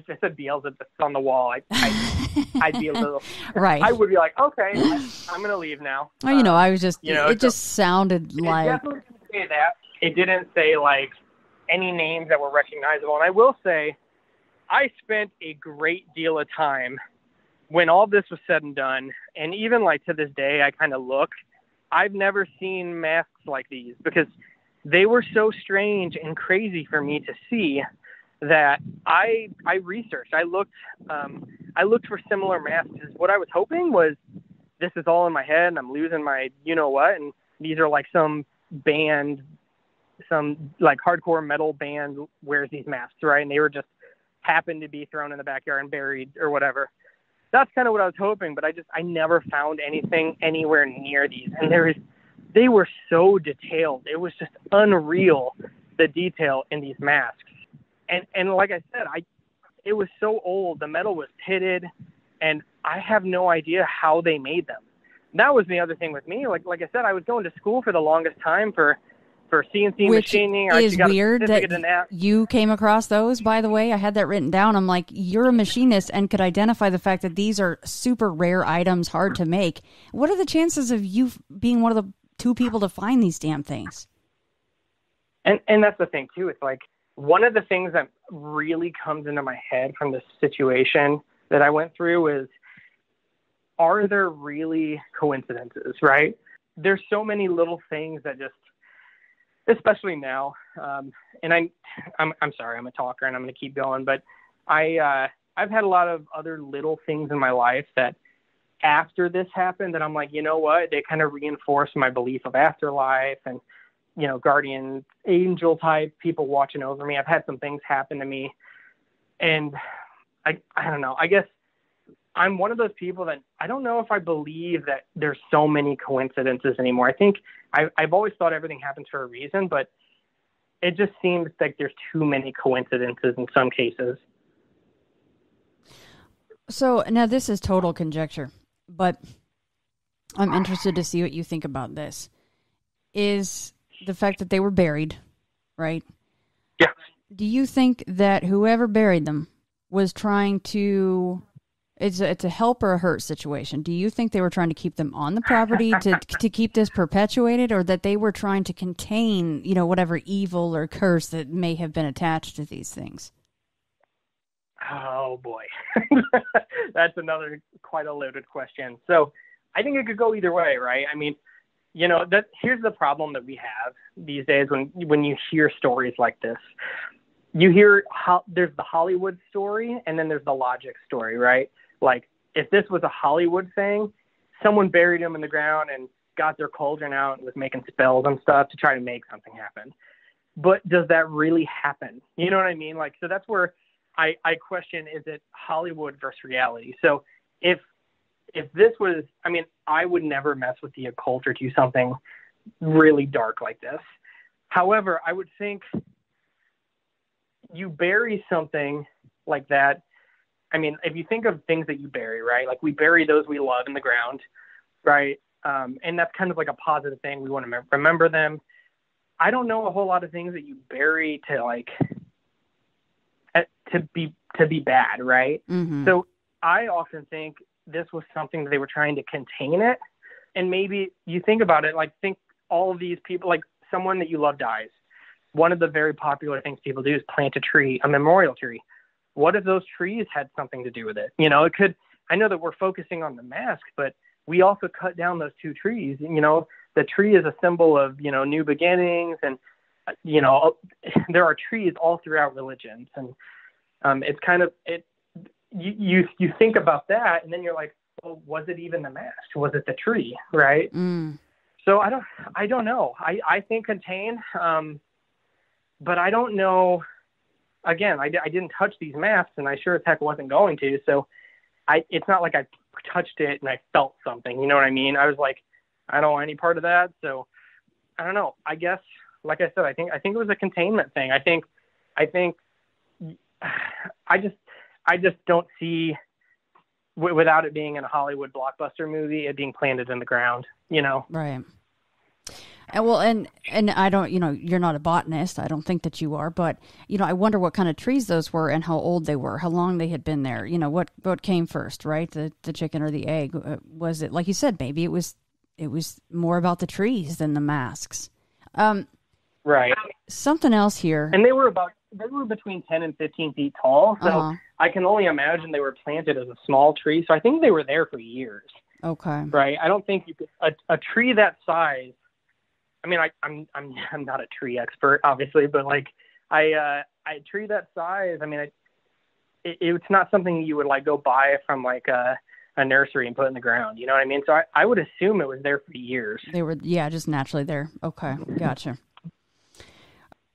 it said Beelzebub on the wall, I'd be a little right. I would be okay, I'm gonna leave now. Well, I was just it just sounded like. It definitely didn't say that. It didn't say any names that were recognizable. And I will say, I spent a great deal of time when all this was said and done, and even to this day, I kind of look. I've never seen masks like these because they were so strange and crazy for me to see that I researched. I looked for similar masks. What I was hoping was this is all in my head and I'm losing my what, and these are some band, some hardcore metal band wears these masks, right? And they were just happened to be thrown in the backyard and buried or whatever. That's kind of what I was hoping, but I never found anything anywhere near these. And they were so detailed. It was just unreal, the detail in these masks. And like I said, it was so old. The metal was pitted, and I have no idea how they made them. That was the other thing with me. Like I said, I was going to school for the longest time for CNC Which machining. Is weird that you came across those, by the way. I had that written down. I'm like, you're a machinist and could identify the fact that these are super rare items, hard to make. What are the chances of you being one of the 2 people to find these damn things? And that's the thing, too. It's like one of the things that really comes into my head from this situation that I went through is, are there really coincidences, right? There's so many little things that just, especially now, and I'm sorry, I'm a talker and I'm going to keep going, but I've had a lot of other little things in my life that after this happened that I'm like, you know what, they kind of reinforce my belief of afterlife and, you know, guardian angel type people watching over me. I've had some things happen to me, and I don't know, I guess I'm one of those people that I don't know if I believe that there's so many coincidences anymore. I think I've always thought everything happens for a reason, but it just seems like there's too many coincidences in some cases. So now this is total conjecture, but I'm interested to see what you think about this. Is the fact that they were buried, right? Yeah. Do you think that whoever buried them was trying to... It's a help or a hurt situation. Do you think they were trying to keep them on the property to keep this perpetuated, or that they were trying to contain, you know, whatever evil or curse that may have been attached to these things? Oh, boy. That's another quite a loaded question. So I think it could go either way, right? I mean, you know, here's the problem that we have these days when you hear stories like this. You hear there's the Hollywood story, and then there's the logic story, right? Like, if this was a Hollywood thing, someone buried him in the ground and got their cauldron out and was making spells and stuff to try to make something happen. But does that really happen? You know what I mean? Like, so that's where I question, is it Hollywood versus reality? So if this was, I mean, I would never mess with the occult or do something really dark like this. However, I would think you bury something like that. I mean, if you think of things that you bury, right? Like, we bury those we love in the ground, right? And that's kind of like a positive thing. We want to remember them. I don't know a whole lot of things that you bury to like to be bad, right? Mm-hmm. So I often think this was something that they were trying to contain it. And maybe you think about it, like, think all of these people, like someone that you love dies. One of the very popular things people do is plant a tree, a memorial tree. What if those trees had something to do with it? You know, it could, I know that we're focusing on the mask, but we also cut down those 2 trees. You know, the tree is a symbol of, you know, new beginnings, and, you know, there are trees all throughout religions. And it's kind of, you think about that, and then you're like, well, was it even the mask? Was it the tree? Right. Mm. So I don't know. I think contain, but I don't know. Again, I didn't touch these masks, and I sure as heck wasn't going to. So it's not like I touched it and I felt something. You know what I mean? I was like, I don't want any part of that. So I don't know. I guess, like I said, I think it was a containment thing. I think I just don't see, without it being in a Hollywood blockbuster movie, it being planted in the ground, you know? Right. And I don't, you know, you're not a botanist. I don't think that you are, but, you know, I wonder what kind of trees those were and how old they were, how long they had been there. You know, what came first, right? The chicken or the egg? Was it, like you said, maybe it was more about the trees than the masks. Right. Something else here. And they were between 10 and 15 feet tall. So Uh-huh. I can only imagine they were planted as a small tree. So I think they were there for years. Okay. Right. I don't think you could, a tree that size. I mean, I'm not a tree expert, obviously, but like a tree that size, I mean, it's not something you would like go buy from like a nursery and put in the ground. You know what I mean? So I would assume it was there for years. They were, yeah, just naturally there. Okay. Gotcha.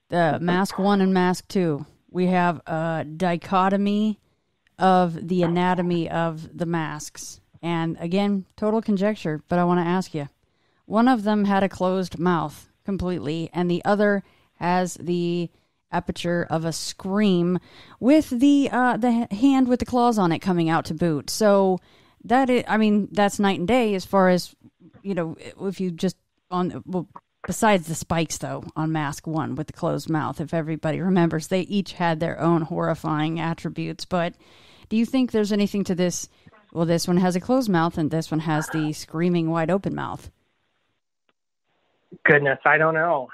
The mask 1 and mask 2, we have a dichotomy of the anatomy of the masks. And again, total conjecture, but I want to ask you. One of them had a closed mouth completely, and the other has the aperture of a scream with the hand with the claws on it coming out to boot. So that's night and day as far as, if you just besides the spikes though on Mask 1 with the closed mouth, if everybody remembers, they each had their own horrifying attributes. But do you think there's anything to this? Well, this one has a closed mouth and this one has the screaming wide open mouth. Goodness, I don't know.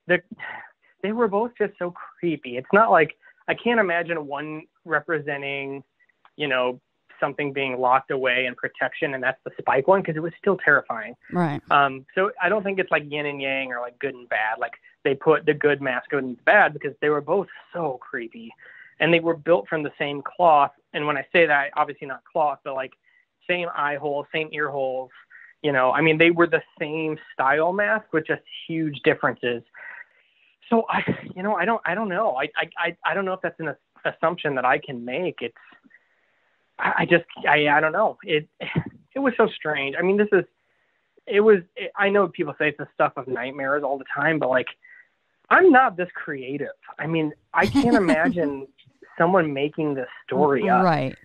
They were both just so creepy. It's not like, I can't imagine one representing, something being locked away in protection, and that's the spike one, because it was still terrifying. Right. So I don't think it's like yin and yang or like good and bad. Like they put the good mask good and bad because they were both so creepy, and they were built from the same cloth. And when I say that, obviously not cloth, but like same eye holes, same ear holes. They were the same style mask with just huge differences. So I don't know. I don't know if that's an assumption that I can make. I don't know. It was so strange. I know people say it's the stuff of nightmares all the time, but like, I'm not this creative. I can't imagine someone making this story up. Right.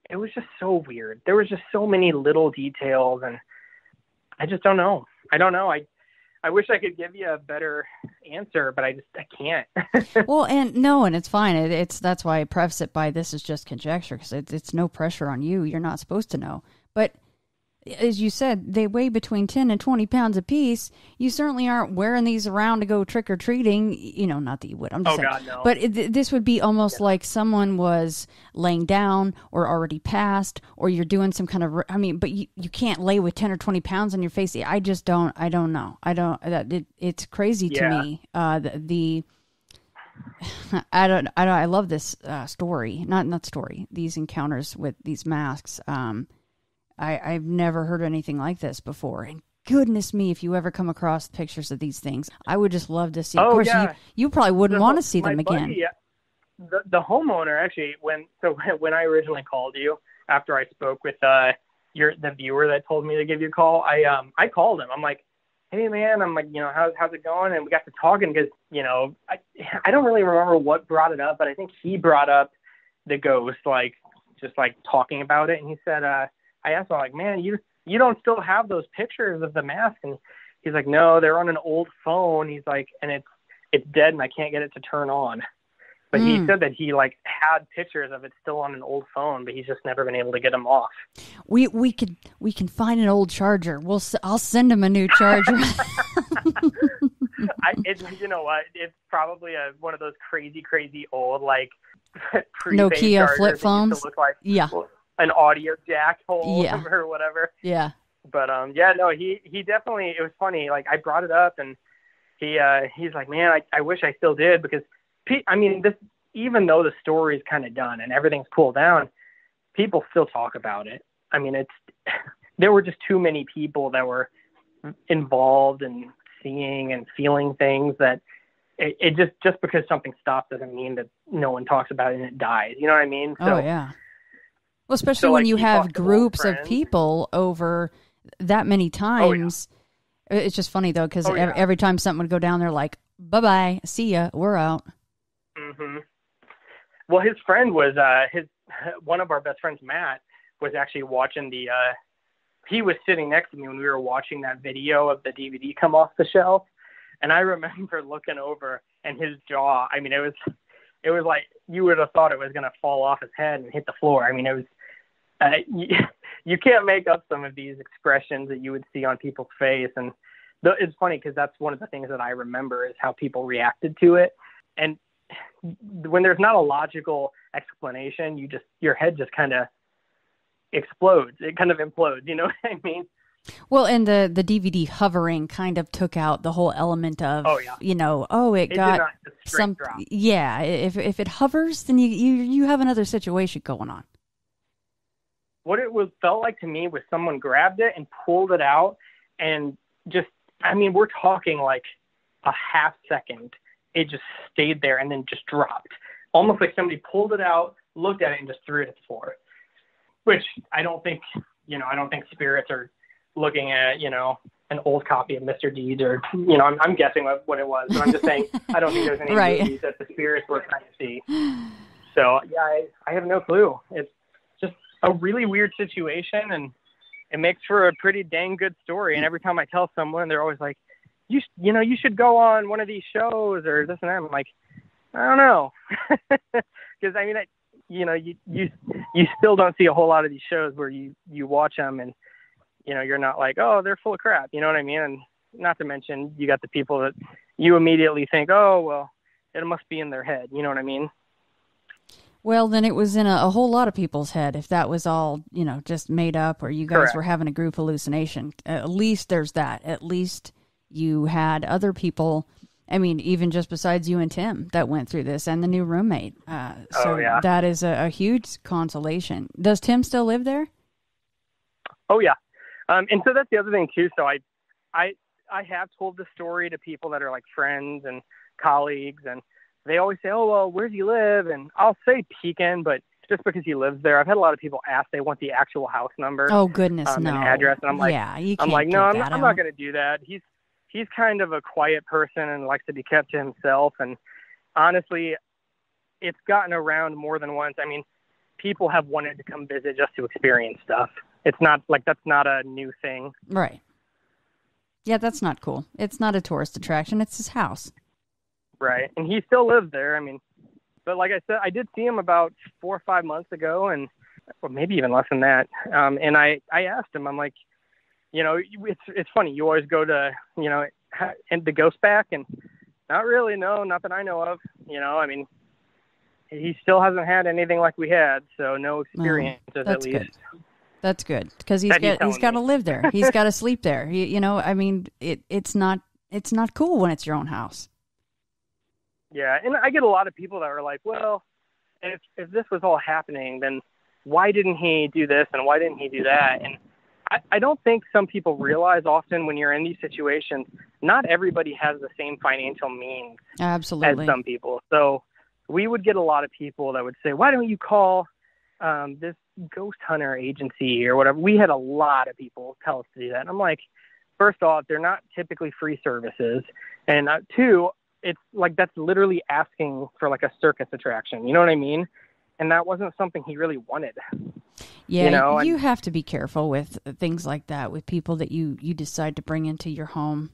It was just so weird. There was just so many little details, and I just don't know. I wish I could give you a better answer, but I can't. Well, and it's fine. That's why I preface it by this is just conjecture, because it's no pressure on you. You're not supposed to know. But as you said, they weigh between 10 and 20 pounds apiece. You certainly aren't wearing these around to go trick-or-treating. Not that you would. I'm just saying. God, no. But this would be almost like someone was laying down or already passed, or you're doing some kind of... but you can't lay with 10 or 20 pounds on your face. I don't know. It's crazy to me. I love this story. Not story. These encounters with these masks. I've never heard anything like this before. And goodness me, if you ever come across pictures of these things, I would just love to see. Of course, yeah. You probably wouldn't want to see them again. Buddy, the homeowner, actually, when I originally called you, after I spoke with the viewer that told me to give you a call, I called him. I'm like, hey, man, I'm like, how's it going? And we got to talking because, I don't really remember what brought it up, but I think he brought up the ghost, just talking about it. And he said, I asked him, like, man, you don't still have those pictures of the mask? And he's like, no, they're on an old phone. He's like, and it's dead and I can't get it to turn on. But he said that he had pictures of it still on an old phone, but he's just never been able to get them off. We can find an old charger. I'll send him a new charger. You know what? It's probably one of those crazy old Nokia flip phones. Look like, yeah. An audio jack hole or whatever. Yeah. But no, he definitely, it was funny. I brought it up and he's like, man, I wish I still did, because this, even though the story is kind of done and everything's cooled down, people still talk about it. There were just too many people that were involved in seeing and feeling things that it just because something stopped doesn't mean that no one talks about it and it dies. You know what I mean? So, oh yeah. Well, especially when you have groups of people over that many times. Oh, yeah. It's just funny, though, because every time something would go down, they're like, bye-bye, see ya, we're out. Mm-hmm. Well, his friend was, one of our best friends, Matt, was actually watching he was sitting next to me when we were watching that video of the DVD come off the shelf. And I remember looking over, and his jaw, it was like you would have thought it was going to fall off his head and hit the floor. It was, you can't make up some of these expressions that you would see on people's face. And it's funny because that's one of the things that I remember is how people reacted to it. And when there's not a logical explanation, your head just kind of explodes. It kind of implodes. You know what I mean? Well, and the DVD hovering kind of took out the whole element of, it got some drop. Yeah. If it hovers, then you have another situation going on. What it felt like to me was someone grabbed it and pulled it out, and just, we're talking like a half second. It just stayed there and then just dropped, almost like somebody pulled it out, looked at it, and just threw it at the floor. Which I don't think spirits are looking at, an old copy of Mr. Deeds, or, you know, I'm guessing what it was, but I'm just saying I don't think there's any Right. movies that the spirits were trying to see. So, yeah, I have no clue. It's just a really weird situation, and it makes for a pretty dang good story. And every time I tell someone, they're always like, you should go on one of these shows or this and that. I'm like, I don't know. Because, I mean, you still don't see a whole lot of these shows where you watch them and, you know, you're not like, oh, they're full of crap. You know what I mean? And not to mention, you got the people that you immediately think, oh, well, it must be in their head. You know what I mean? Well, then it was in a whole lot of people's head if that was all, you know, just made up, or you guys Correct. were having a group hallucination. At least there's that. At least you had other people, I mean, even just besides you and Tim, that went through this, and the new roommate. So yeah. that is a huge consolation. Does Tim still live there? Oh, yeah. And so that's the other thing, too. So I have told the story to people that are like friends and colleagues, and they always say, oh, well, where do you live? And I'll say Pekin, but just because he lives there. I've had a lot of people ask, they want the actual house number. Oh, goodness, no. And address. And I'm like, yeah, you can't no, I'm that not going to do that. He's kind of a quiet person and likes to be kept to himself. And honestly, it's gotten around more than once. I mean, people have wanted to come visit just to experience stuff. It's not like, that's not a new thing. Right. Yeah, that's not cool. It's not a tourist attraction. It's his house. Right. And he still lives there. I mean, but like I said, I did see him about 4 or 5 months ago, and or maybe even less than that. And I asked him, I'm like, you know, it's funny. You always go to, you know, and the ghost back, and not really. No, not that I know of. You know, I mean, he still hasn't had anything like we had. So no experiences, at least. Good. That's good, because he's got to live there. He's got to sleep there. You know, I mean, it's not cool when it's your own house. Yeah, and I get a lot of people that are like, well, if this was all happening, then why didn't he do this and why didn't he do that? And I don't think some people realize often when you're in these situations, not everybody has the same financial means Absolutely. as some people. So we would get a lot of people that would say, why don't you call this ghost hunter agency or whatever? We had a lot of people tell us to do that. And I'm like, first off, they're not typically free services. And two, it's like that's literally asking for like a circus attraction. You know what I mean? And that wasn't something he really wanted. Yeah, you know? You have to be careful with things like that, with people that you decide to bring into your home.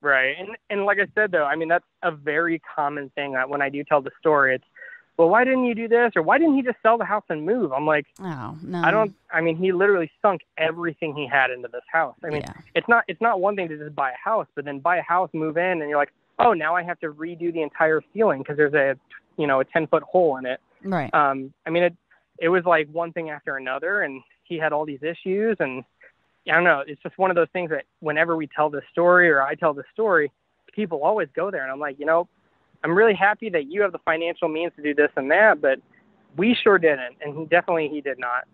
Right. And like I said, though, I mean, that's a very common thing that when I do tell the story, it's, well, why didn't you do this? Or why didn't he just sell the house and move? I'm like, oh, no. He literally sunk everything he had into this house. I mean, yeah. It's not one thing to just buy a house, but then buy a house, move in, and you're like, oh, now I have to redo the entire ceiling because there's a 10-foot hole in it. Right. I mean, it was like one thing after another, and he had all these issues, and I don't know. It's just one of those things that whenever we tell this story or I tell the story, people always go there, and I'm like, I'm really happy that you have the financial means to do this and that, but we sure didn't, and he did not.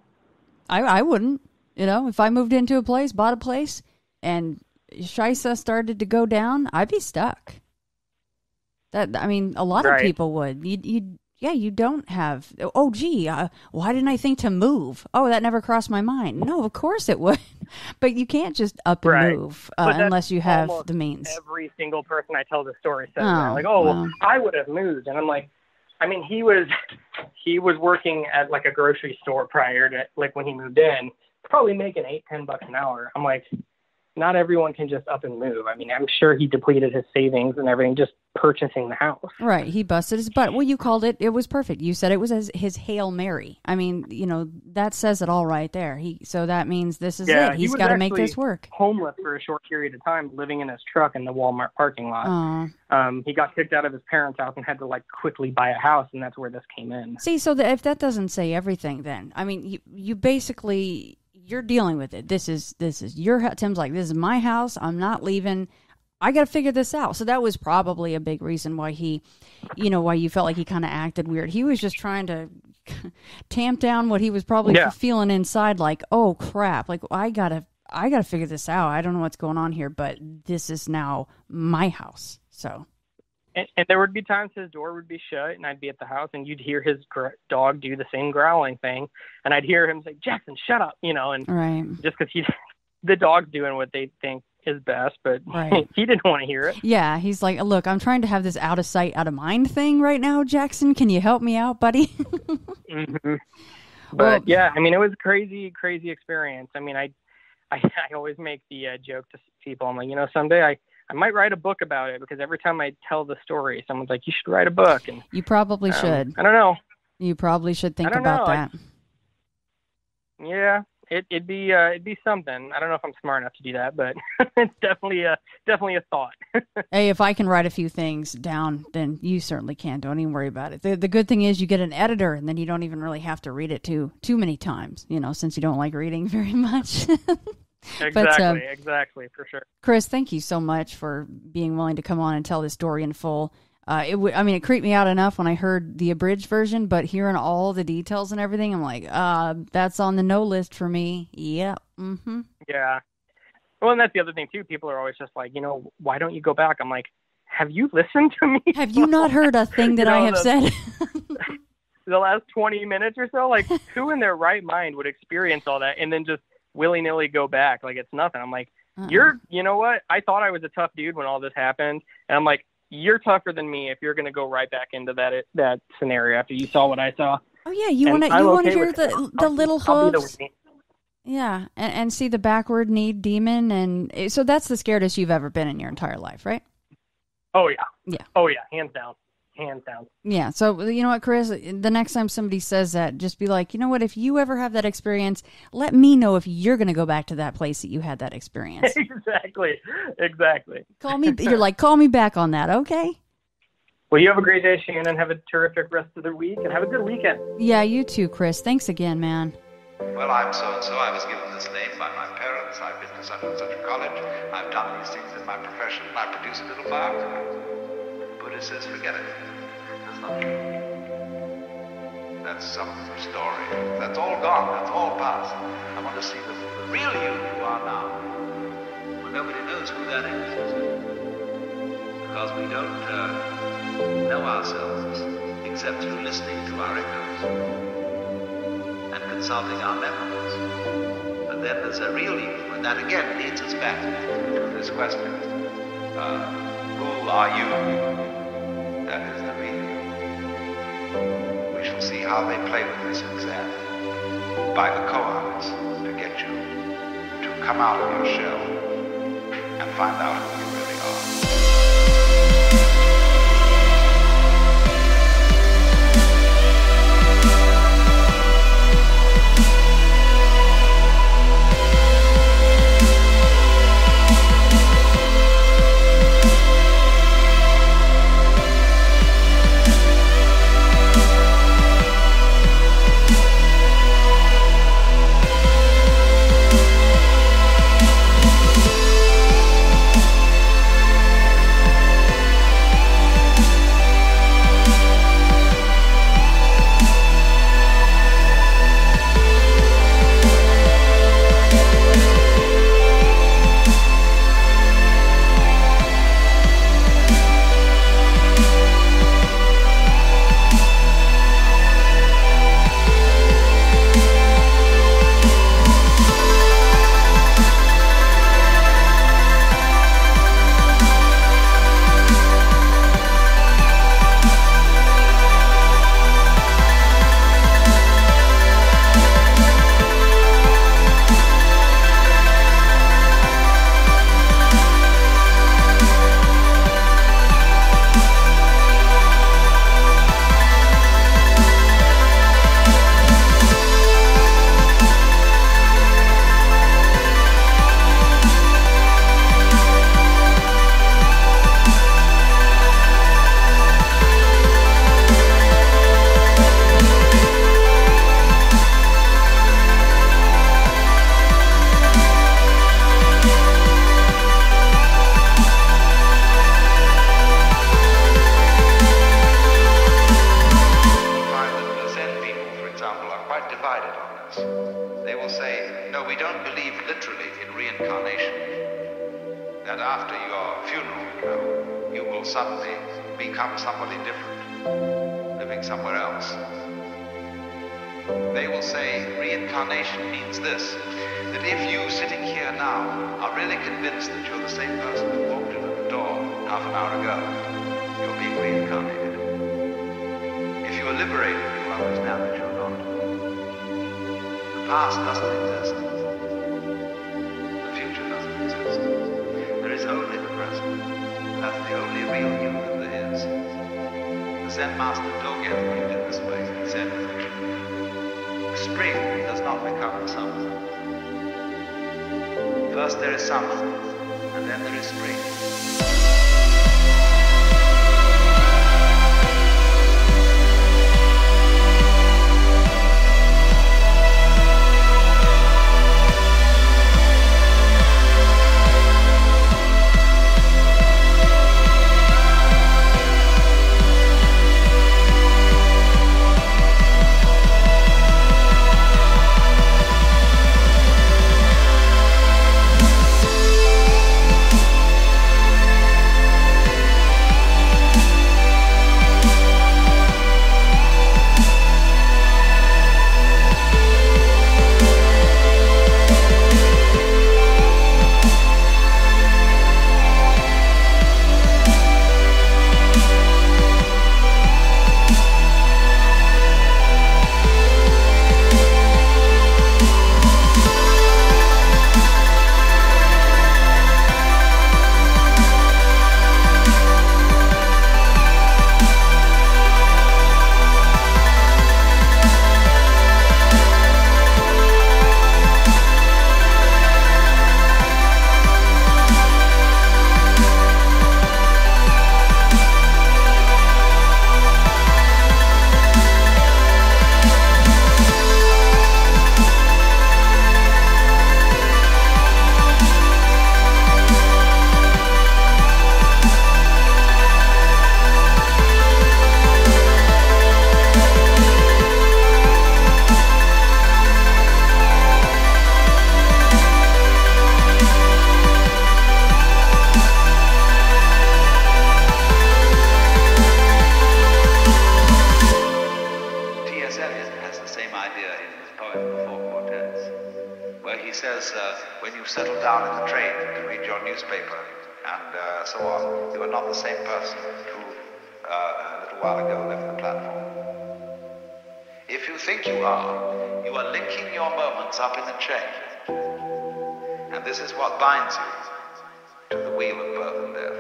I wouldn't. If I moved into a place, bought a place, and Shisa started to go down, I'd be stuck. A lot of people would. You don't have, why didn't I think to move? Oh, that never crossed my mind. No, of course it would. But you can't just up and move unless you have the means. Every single person I tell the story says that. Like, well, I would have moved. And I'm like, he was working at like a grocery store prior to like when he moved in, probably making $8-10 an hour. I'm like, not everyone can just up and move. I'm sure he depleted his savings and everything just purchasing the house. Right. He busted his butt. Well, you called it. It was perfect. You said it was his Hail Mary. That says it all right there. So that means this is it. He's got to make this work. Homeless for a short period of time, living in his truck in the Walmart parking lot. He got kicked out of his parents' house and had to quickly buy a house, and that's where this came in. See, so if that doesn't say everything, then you basically. You're dealing with it. This is your house. Tim's like, this is my house. I'm not leaving. I got to figure this out. So that was probably a big reason why why you felt like he kind of acted weird. He was just trying to tamp down what he was probably feeling inside. Like, oh crap! Like I gotta figure this out. I don't know what's going on here, but this is now my house. So. And there would be times his door would be shut, and I'd be at the house, and you'd hear his dog do the same growling thing, and I'd hear him say, "Jackson, shut up," and right. just because the dog's doing what they think his best, but right. he didn't want to hear it. Yeah, he's like, look, I'm trying to have this out of sight, out of mind thing right now, Jackson. Can you help me out, buddy? Mm-hmm. But Well, yeah, I mean, it was a crazy experience. I mean, I always make the joke to people. I'm like, someday I might write a book about it, because every time I tell the story, someone's like, you should write a book. And you probably should. I don't know. You probably should think I don't about know. that. Yeah, it'd be something. I don't know if I'm smart enough to do that, but it's definitely a thought. Hey, if I can write a few things down, then you certainly can. Don't even worry about it. The good thing is you get an editor, and then you don't even really have to read it too many times, since you don't like reading very much. Exactly, for sure. Chris, thank you so much for being willing to come on and tell this story in full. It creeped me out enough when I heard the abridged version, but hearing all the details and everything, I'm like, that's on the no list for me. Yep. Mm-hmm. Yeah. Well, and that's the other thing too. People are always just like, why don't you go back? I'm like, have you listened to me? Have you not heard a thing that I have said? The last 20 minutes or so, like, who in their right mind would experience all that and then just willy-nilly go back like it's nothing? I'm like, you know what? I thought I was a tough dude when all this happened, and I'm like, you're tougher than me if you're going to go right back into that scenario after you saw what I saw. Oh yeah, you want to hear the little hooves? Yeah, and see the backward kneed demon, and so that's the scaredest you've ever been in your entire life, right? Oh yeah. Yeah. Oh yeah, hands down. Yeah, so you know what, Chris? The next time somebody says that, just be like, you know what? If you ever have that experience, let me know if you're going to go back to that place that you had that experience. Exactly. Call me. You're like, call me back on that, okay? Well, you have a great day, Shannon. Have a terrific rest of the week, and have a good weekend. Yeah, you too, Chris. Thanks again, man. Well, I'm so-and-so. I was given this name by my parents. I've been to such and such a college. I've done these things in my profession. I produce a little biography. Buddha says, forget it. That's not true. That's some story. That's all gone. That's all past. I want to see the real you are now. Well, nobody knows who that is. Because we don't know ourselves except through listening to our echoes and consulting our memories. But then there's a real you, and that again leads us back to this question. Who are you? That is the real you. We shall see how they play with this exam by the koans to get you to come out of your shell and find out who you really are. that if you, sitting here now, are really convinced that you're the same person who walked in at the door half an hour ago, you're being reincarnated. If you are liberated, you will understand that you're not. The past doesn't exist. The future doesn't exist. There is only the present. That's the only real you that there is. The Zen master Dogen viewed it this way. He said, spring does not become the summer. First there is summer, and then there is spring. When you settle down in the train to read your newspaper and so on, you are not the same person who a little while ago left the platform. If you think you are linking your moments up in a chain. And this is what binds you to the wheel of birth and death.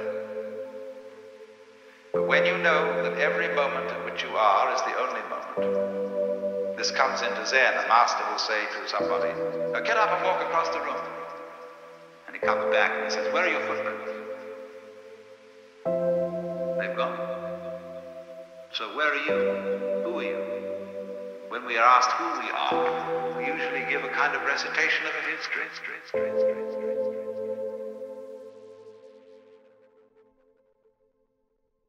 But when you know that every moment in which you are is the only moment, this comes into Zen. A master will say to somebody, get up and walk across the room. And he comes back and he says, where are your footprints? They've gone. So where are you? Who are you? When we are asked who we are, we usually give a kind of recitation of a history.